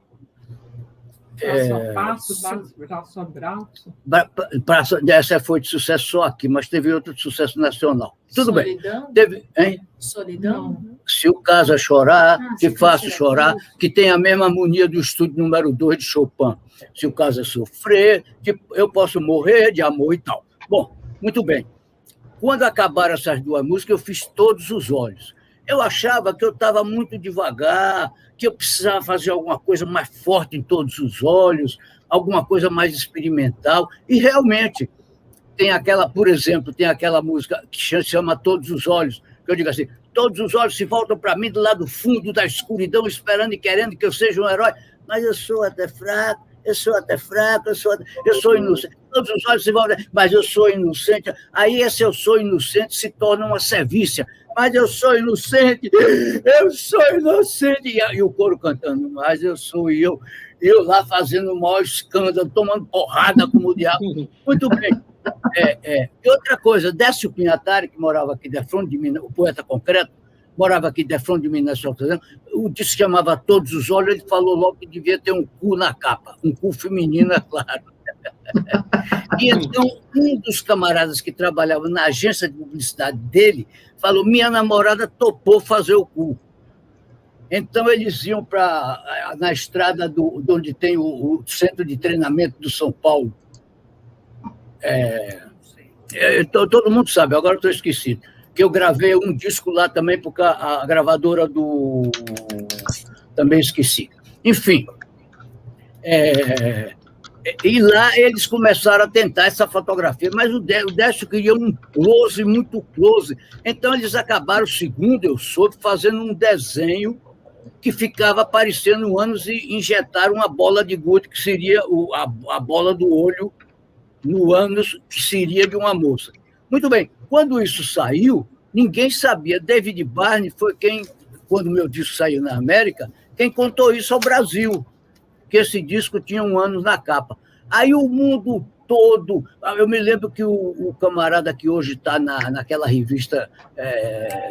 Essa foi de sucesso só aqui, mas teve outra de sucesso nacional. Tudo Solidão? Bem. Teve, hein? Solidão? Se o caso é chorar, que faço chorar, que tem a mesma harmonia do estúdio número 2 de Chopin. Se o caso é sofrer, que eu posso morrer de amor e tal. Bom, muito bem. Quando acabaram essas 2 músicas, eu fiz Todos os Olhos. Eu achava que eu estava muito devagar, que eu precisava fazer alguma coisa mais forte em Todos os Olhos, alguma coisa mais experimental. E realmente, por exemplo, tem aquela música que se chama Todos os Olhos, que eu digo assim, todos os olhos se voltam para mim do lado fundo da escuridão, esperando e querendo que eu seja um herói, mas eu sou até fraco, eu sou inocente. Todos os olhos se voltam, mas eu sou inocente. Aí esse eu sou inocente se torna uma servícia. Mas eu sou inocente. E o coro cantando, mas eu sou eu lá fazendo o maior escândalo, tomando porrada como o diabo. Muito bem. E outra coisa, Décio Pinhatari, que morava aqui de frente de Minas, o poeta concreto, morava aqui de frente de Minas, o disco se chamava Todos os Olhos, ele falou logo que devia ter um cu na capa, um cu feminino, é claro. E então, um dos camaradas que trabalhava na agência de publicidade dele falou, minha namorada topou fazer o cu. Então, eles iam na estrada de onde tem o centro de treinamento do São Paulo. Todo mundo sabe, agora eu estou esquecido, que eu gravei um disco lá também, porque a gravadora também esqueci. Enfim, e lá eles começaram a tentar essa fotografia, mas o Décio queria um close, muito close. Então, eles acabaram, segundo eu soube, fazendo um desenho que ficava aparecendo no ânus e injetaram uma bola de gude, que seria a bola do olho no ânus, que seria de uma moça. Muito bem, quando isso saiu, ninguém sabia. David Barney foi quem, quando o meu disco saiu na América, quem contou isso ao Brasil, que esse disco tinha um ânus na capa. Aí o mundo todo. Eu me lembro que o camarada que hoje está naquela revista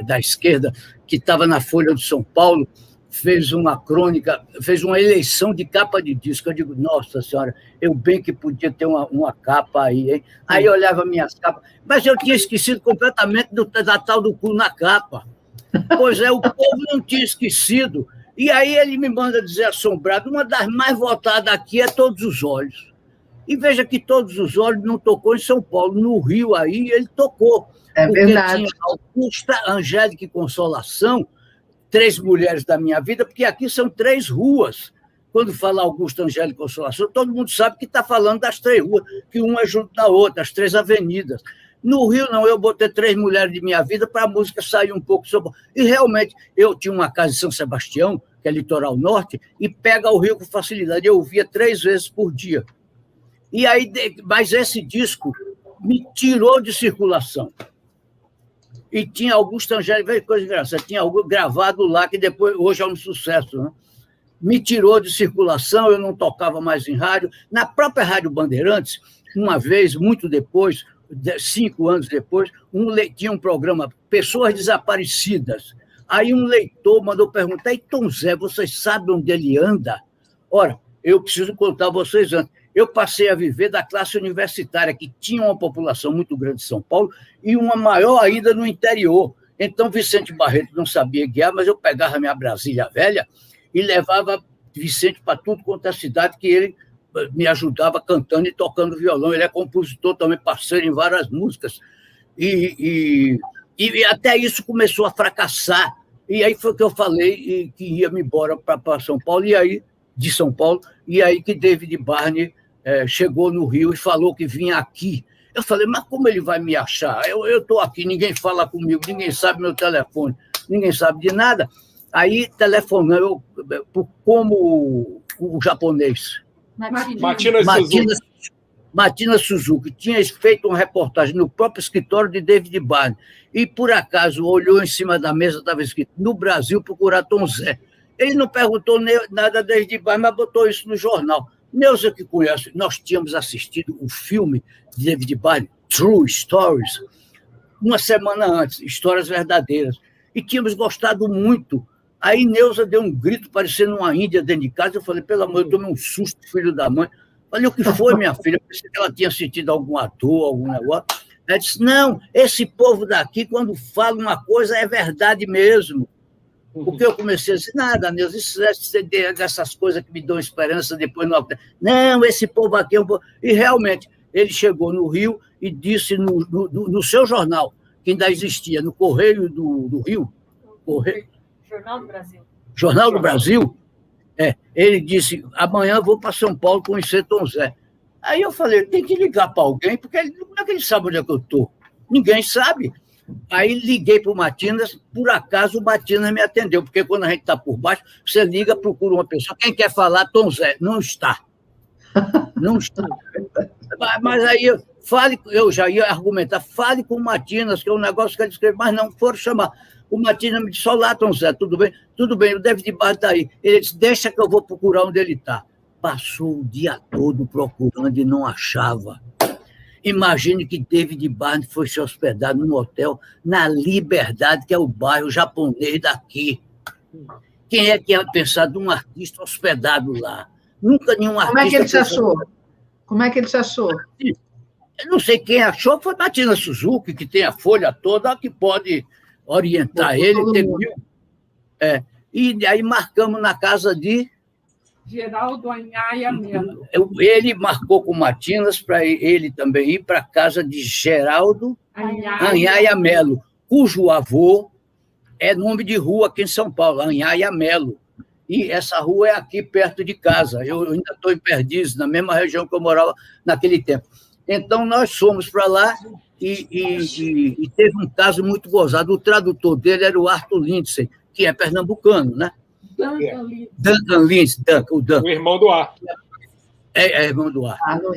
da esquerda, que estava na Folha de São Paulo, fez uma crônica, fez uma eleição de capa de disco. Eu digo, nossa senhora, eu bem que podia ter uma capa aí, hein? Aí eu olhava minhas capas, mas eu tinha esquecido completamente da tal do cu na capa. Pois é, o povo não tinha esquecido. E aí ele me manda dizer, assombrado, uma das mais votadas aqui é Todos os Olhos. E veja que Todos os Olhos não tocou em São Paulo. No Rio aí ele tocou. É verdade. Tinha Augusta, Angélica e Consolação, 3 mulheres da minha vida, porque aqui são 3 ruas. Quando fala Augusta, Angélica e Consolação, todo mundo sabe que está falando das 3 ruas, que uma é junto da outra, as 3 avenidas. No Rio, não, eu botei 3 mulheres de minha vida para a música sair um pouco sobre... E realmente, eu tinha uma casa em São Sebastião, que é litoral norte, e pega o Rio com facilidade. Eu ouvia 3 vezes por dia. E aí, mas esse disco me tirou de circulação. E tinha Augusto Angélica, coisa engraçada, tinha algo gravado lá, que depois, hoje é um sucesso, né? Me tirou de circulação, eu não tocava mais em rádio. Na própria Rádio Bandeirantes, uma vez, muito depois, 5 anos depois, tinha um programa, Pessoas Desaparecidas. Aí um leitor mandou perguntar, e Tom Zé, vocês sabem onde ele anda? Ora, eu preciso contar a vocês antes. Eu passei a viver da classe universitária, que tinha uma população muito grande em São Paulo e uma maior ainda no interior. Então, Vicente Barreto não sabia guiar, mas eu pegava minha Brasília velha e levava Vicente para tudo quanto é cidade, que ele me ajudava cantando e tocando violão. Ele é compositor também, parceiro em várias músicas. E até isso começou a fracassar. E aí foi que eu falei que ia me embora para São Paulo, de São Paulo, e aí que David Barney chegou no Rio e falou que vinha aqui. Eu falei, mas como ele vai me achar? Eu estou aqui, ninguém fala comigo, ninguém sabe meu telefone, ninguém sabe de nada. Aí telefonou como o japonês. Matina Suzuki tinha feito uma reportagem no próprio escritório de David Barney e, por acaso, olhou em cima da mesa, estava escrito, no Brasil, procurar Tom Zé. Ele não perguntou nada a David Barney, mas botou isso no jornal. Neuza que conhece, nós tínhamos assistido o filme de David Barney, True Stories, uma semana antes, Histórias Verdadeiras, e tínhamos gostado muito. Aí Neuza deu um grito, parecendo uma índia dentro de casa. Eu falei, pelo amor, eu tomei um susto, filho da mãe. Falei, o que foi, minha filha? Eu pensei que ela tinha sentido alguma dor, algum negócio. Ela disse, não, esse povo daqui, quando fala uma coisa, é verdade mesmo. Porque eu comecei a dizer, nada, Neuza, isso é dessas coisas que me dão esperança, depois não... Não, esse povo aqui é um povo... E realmente, ele chegou no Rio e disse no seu jornal, que ainda existia, no Correio do Rio, Jornal do Brasil. Jornal do Brasil, ele disse, amanhã vou para São Paulo conhecer Tom Zé. Aí eu falei, tem que ligar para alguém, porque como é que ele sabe onde é que eu estou? Ninguém sabe. Aí liguei para o Matinas, por acaso o Matinas me atendeu, porque quando a gente está por baixo, você liga, procura uma pessoa, quem quer falar, Tom Zé, não está. Não está. Mas aí eu já ia argumentar, fale com o Matinas, que é um negócio que ele escreve, mas não foram chamar. O Matinas me disse, olá, Tom Zé, tudo bem? Tudo bem, o David Barney está aí. Ele disse, deixa que eu vou procurar onde ele está. Passou o dia todo procurando e não achava. Imagine que David Barney foi se hospedar num hotel na Liberdade, que é o bairro japonês daqui. Quem é que ia pensar de um artista hospedado lá? Nunca nenhum artista... Como é que ele te achou? Como é que ele te achou? Eu não sei quem achou, foi Matina Suzuki, que tem a folha toda, que pode orientar ele. E aí marcamos na casa de... Geraldo Anhaia Melo. Ele marcou com Matinas para ele também ir para a casa de Geraldo Anhaia Melo, cujo avô é nome de rua aqui em São Paulo, Anhaia Melo. E essa rua é aqui perto de casa. Eu ainda estou em Perdizes, na mesma região que eu morava naquele tempo. Então, nós fomos para lá e teve um caso muito gozado. O tradutor dele era o Arthur Lindsay, que é pernambucano, né? Duncan Lindsay, o Duncan. O irmão do Arthur. É irmão do Arthur.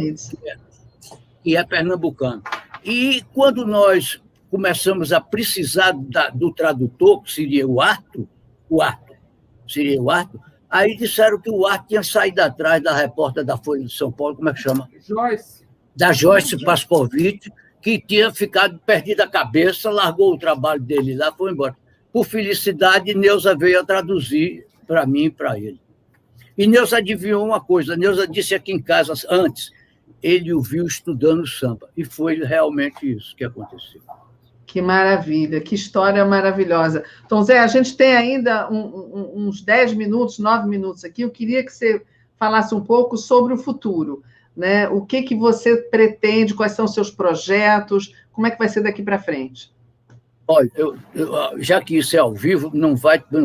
E é pernambucano. E quando nós começamos a precisar do tradutor, que seria o Arthur, aí disseram que o Arthur tinha saído atrás da repórter da Folha de São Paulo, como é que chama? da Joyce Pascovitch, que tinha ficado perdido a cabeça, largou o trabalho dele lá, foi embora. Por felicidade, Neuza veio a traduzir para mim e para ele. E Neuza adivinhou uma coisa, Neuza disse aqui em casa antes, ele o viu estudando samba, e foi realmente isso que aconteceu. Que maravilha, que história maravilhosa. Tom Zé, a gente tem ainda uns 10 minutos, 9 minutos aqui, eu queria que você falasse um pouco sobre o futuro, né? O que você pretende, quais são os seus projetos, como é que vai ser daqui para frente? Olha, já que isso é ao vivo, não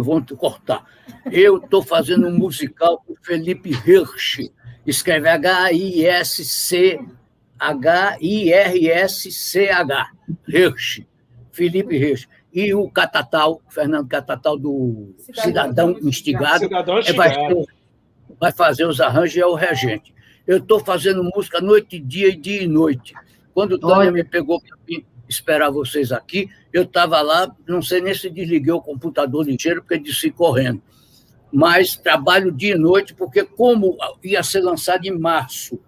vão te cortar. Eu estou fazendo um musical com Felipe Hirsch, escreve Hirsch, Hirsch, Felipe Hirsch. E o Catatal, Fernando Catatal, do Cidadão Instigado, vai fazer os arranjos e é o regente. Eu estou fazendo música noite e dia e noite. Quando o Tânia me pegou para esperar vocês aqui, eu estava lá, não sei nem se desliguei o computador ligeiro, porque desci correndo. Mas trabalho dia e noite, porque como ia ser lançado em março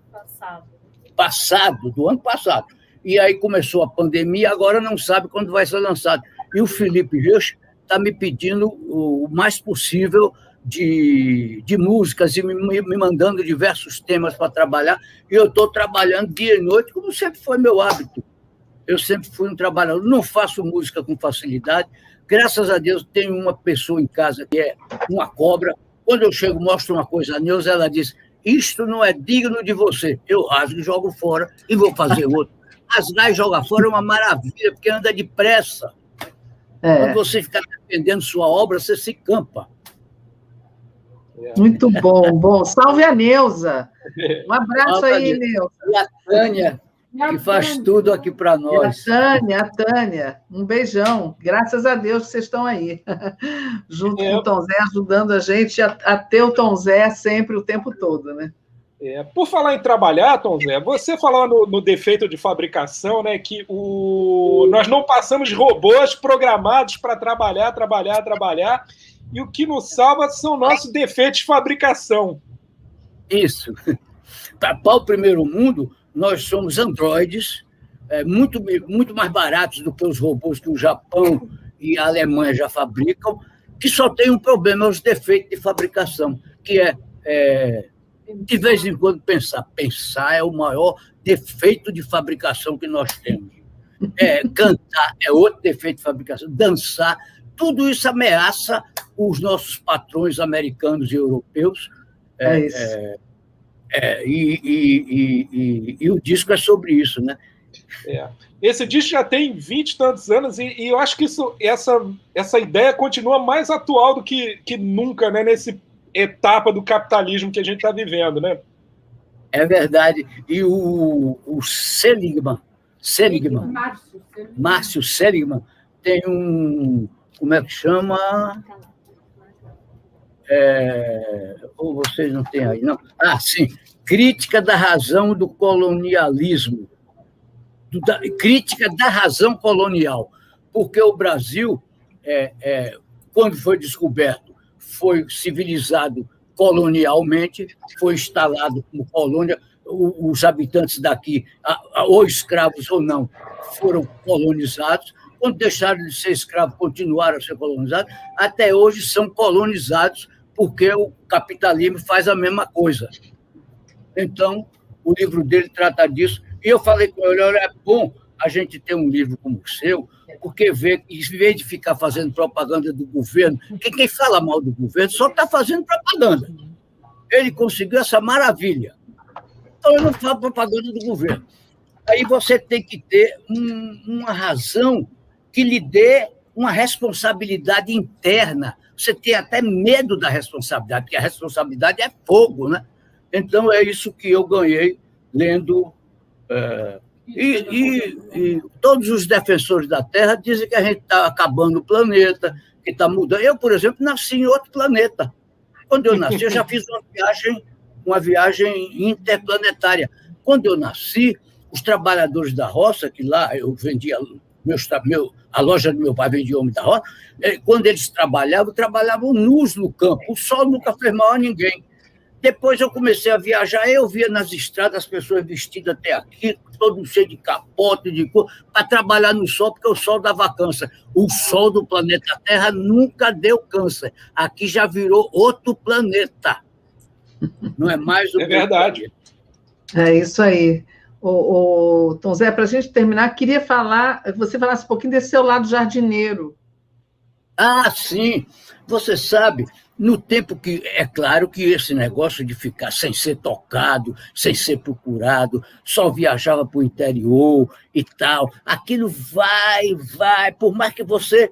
do ano passado, e aí começou a pandemia, agora não sabe quando vai ser lançado. E o Felipe Hirsch está me pedindo o mais possível de músicas e me mandando diversos temas para trabalhar, e eu estou trabalhando dia e noite, como sempre foi meu hábito. Eu sempre fui um trabalhador, não faço música com facilidade. Graças a Deus, tenho uma pessoa em casa que é uma cobra. Quando eu chego, mostro uma coisa a Neuza, ela diz, isto não é digno de você. Eu rasgo e jogo fora e vou fazer outro. Rasgar e jogar fora é uma maravilha, porque anda depressa. Quando você ficar defendendo sua obra, você se campa. Muito bom. Salve a Neuza. Um abraço aí, Neuza. E a Tânia, que faz tudo aqui para nós. A Tânia, um beijão. Graças a Deus que vocês estão aí. Junto com o Tom Zé, ajudando a gente a ter o Tom Zé sempre, o tempo todo, né? Por falar em trabalhar, Tom Zé, você falou no defeito de fabricação, né, que nós não passamos robôs programados para trabalhar, e o que nos salva são nossos defeitos de fabricação. Isso. Para o primeiro mundo, nós somos androides, muito mais baratos do que os robôs que o Japão e a Alemanha já fabricam, que só tem um problema, os defeitos de fabricação, que de vez em quando, pensar. Pensar é o maior defeito de fabricação que nós temos. Cantar é outro defeito de fabricação. Dançar, tudo isso ameaça os nossos patrões americanos e europeus. E o disco é sobre isso, né? Esse disco já tem 20 e tantos anos e eu acho que essa ideia continua mais atual do que nunca, né, nesse etapa do capitalismo que a gente está vivendo, né? É verdade. E o Márcio Seligman, tem como é que chama? Ou vocês não têm aí, não? Sim. Crítica da razão do colonialismo. Crítica da razão colonial. Porque o Brasil, quando foi descoberto, foi civilizado colonialmente, foi instalado como colônia, os habitantes daqui, ou escravos ou não, foram colonizados. Quando deixaram de ser escravos, continuaram a ser colonizados, até hoje são colonizados, porque o capitalismo faz a mesma coisa. Então, o livro dele trata disso, e eu falei com ele, olha, é bom a gente ter um livro como o seu, porque vê, em vez de ficar fazendo propaganda do governo, quem fala mal do governo só está fazendo propaganda. Ele conseguiu essa maravilha. Então, eu não falo propaganda do governo. Aí você tem que ter uma razão que lhe dê uma responsabilidade interna. Você tem até medo da responsabilidade, porque a responsabilidade é fogo, né? Então, é isso que eu ganhei lendo... E todos os defensores da Terra dizem que a gente está acabando o planeta, que está mudando. Eu, por exemplo, nasci em outro planeta. Quando eu nasci, eu já fiz uma viagem interplanetária. Quando eu nasci, os trabalhadores da roça, que lá eu vendia, a loja do meu pai vendia homem da roça, quando eles trabalhavam nus no campo. O sol nunca fez mal a ninguém. Depois eu comecei a viajar, eu via nas estradas as pessoas vestidas até aqui, todo cheio de capote, de cor, para trabalhar no sol, porque o sol dava câncer. O sol do planeta Terra nunca deu câncer. Aqui já virou outro planeta. Não é mais o É verdade. É isso aí. Tom Zé, para a gente terminar, queria que você falasse um pouquinho desse seu lado jardineiro. Ah, sim. Você sabe, no tempo que... É claro que esse negócio de ficar sem ser tocado, sem ser procurado, só viajava para o interior e tal, aquilo vai, por mais que você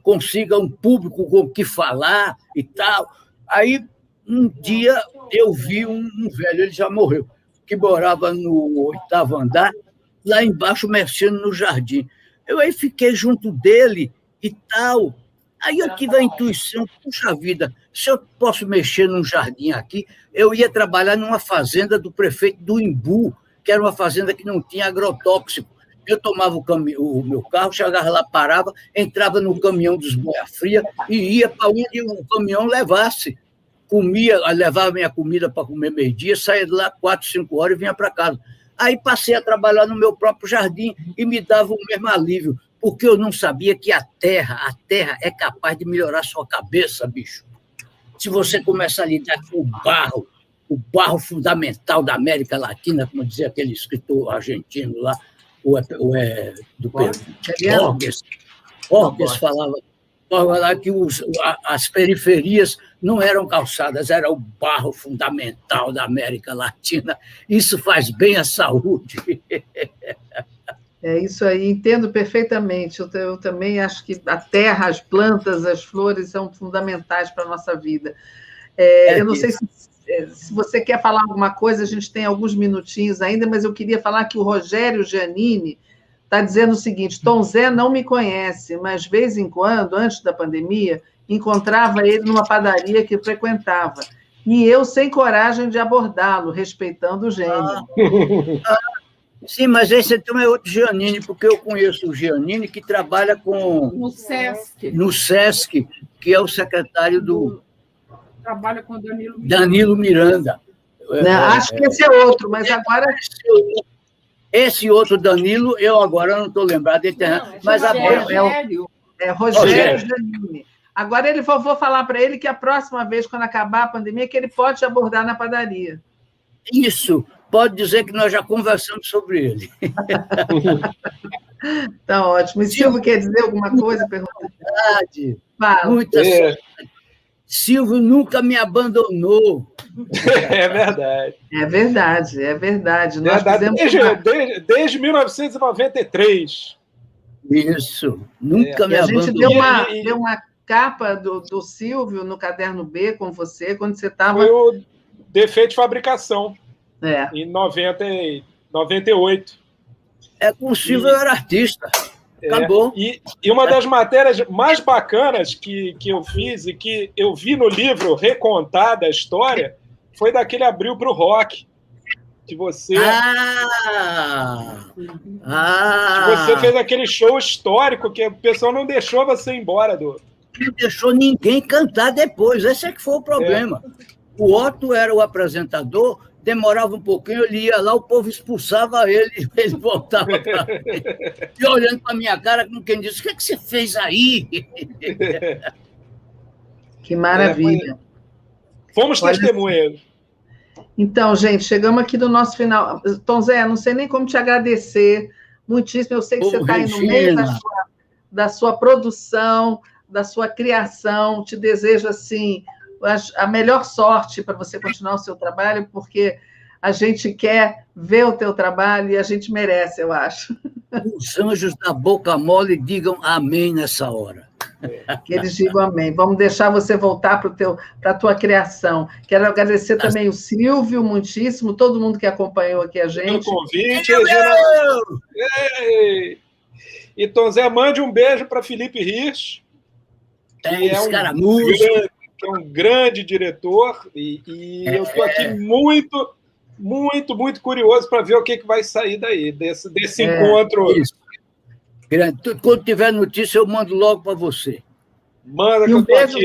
consiga um público com o que falar e tal. Aí, um dia, eu vi um velho, ele já morreu, que morava no 8º andar, lá embaixo, mexendo no jardim. Eu aí fiquei junto dele e tal. Aí eu tive a intuição, puxa vida, se eu posso mexer num jardim aqui, eu ia trabalhar numa fazenda do prefeito do Imbu, que era uma fazenda que não tinha agrotóxico. Eu tomava o meu carro, chegava lá, parava, entrava no caminhão dos boia-fria e ia para onde o caminhão levasse. Comia, levava minha comida para comer meio-dia, saía de lá 4, 5 horas e vinha para casa. Aí passei a trabalhar no meu próprio jardim e me dava o mesmo alívio, porque eu não sabia que a terra é capaz de melhorar sua cabeça, bicho. Se você começar a lidar com o barro fundamental da América Latina, como dizia aquele escritor argentino lá, do Borges falava lá que as periferias não eram calçadas, era o barro fundamental da América Latina. Isso faz bem à saúde. É isso aí, entendo perfeitamente. Eu também acho que a terra, as plantas, as flores são fundamentais para a nossa vida. Eu não sei se você quer falar alguma coisa, a gente tem alguns minutinhos ainda, mas eu queria falar que o Rogério Giannini está dizendo o seguinte: Tom Zé não me conhece, mas de vez em quando, antes da pandemia, encontrava ele numa padaria que frequentava. E eu sem coragem de abordá-lo, respeitando o gênio. Sim, mas esse também é outro Giannini, porque eu conheço o Giannini que trabalha no SESC. No SESC, que é o secretário do... Trabalha com Danilo Miranda. Acho que esse é outro, mas agora... Esse outro Danilo, eu agora não estou lembrado. Mas agora Rogério Giannini. Agora vou falar para ele que a próxima vez, quando acabar a pandemia, que ele pode te abordar na padaria. Isso, pode dizer que nós já conversamos sobre ele. Tá ótimo. E Silvio quer dizer alguma coisa? Verdade. Fala. Silvio nunca me abandonou. É verdade. É verdade, é verdade. Nós desde 1993. Isso, nunca me abandonou. A gente deu uma capa do Silvio no Caderno B com você, quando você estava... Foi o Defeito de Fabricação, em 98. Com o Silvio eu era artista. Acabou. E uma das matérias mais bacanas que eu fiz e que eu vi no livro recontada a história foi daquele Abril para o Rock. Que você... que você fez aquele show histórico que o pessoal não deixou você ir embora do... Não deixou ninguém cantar depois. Esse é que foi o problema. O Otto era o apresentador, demorava um pouquinho, ele ia lá, o povo expulsava ele voltava para e olhando para a minha cara, como quem disse: o que é que você fez aí? Que maravilha. Fomos testemunhas. Então, gente, chegamos aqui no nosso final. Tom Zé, não sei nem como te agradecer muitíssimo. Eu sei que você está aí no meio da sua produção, da sua criação. Te desejo, assim, a melhor sorte para você continuar o seu trabalho, porque a gente quer ver o teu trabalho e a gente merece, eu acho. Os anjos da boca mole digam amém nessa hora. Que eles digam amém. Vamos deixar você voltar para a tua criação. Quero agradecer também o Silvio, muitíssimo, todo mundo que acompanhou aqui a gente. Pelo convite, Regina. E Tom Zé, mande um beijo para Felipe Hirsch, que é um grande diretor, e eu estou aqui muito, muito, muito curioso para ver o que vai sair daí, desse encontro. Isso. Quando tiver notícia, eu mando logo para você. Manda e um beijo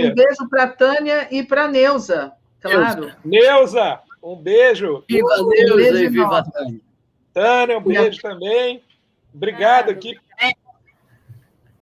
para a Tânia e para a Neuza. Claro. Neuza, um beijo. Viva Um Neuza beijo e viva enorme. Tânia. Tânia, um beijo também. Obrigado aqui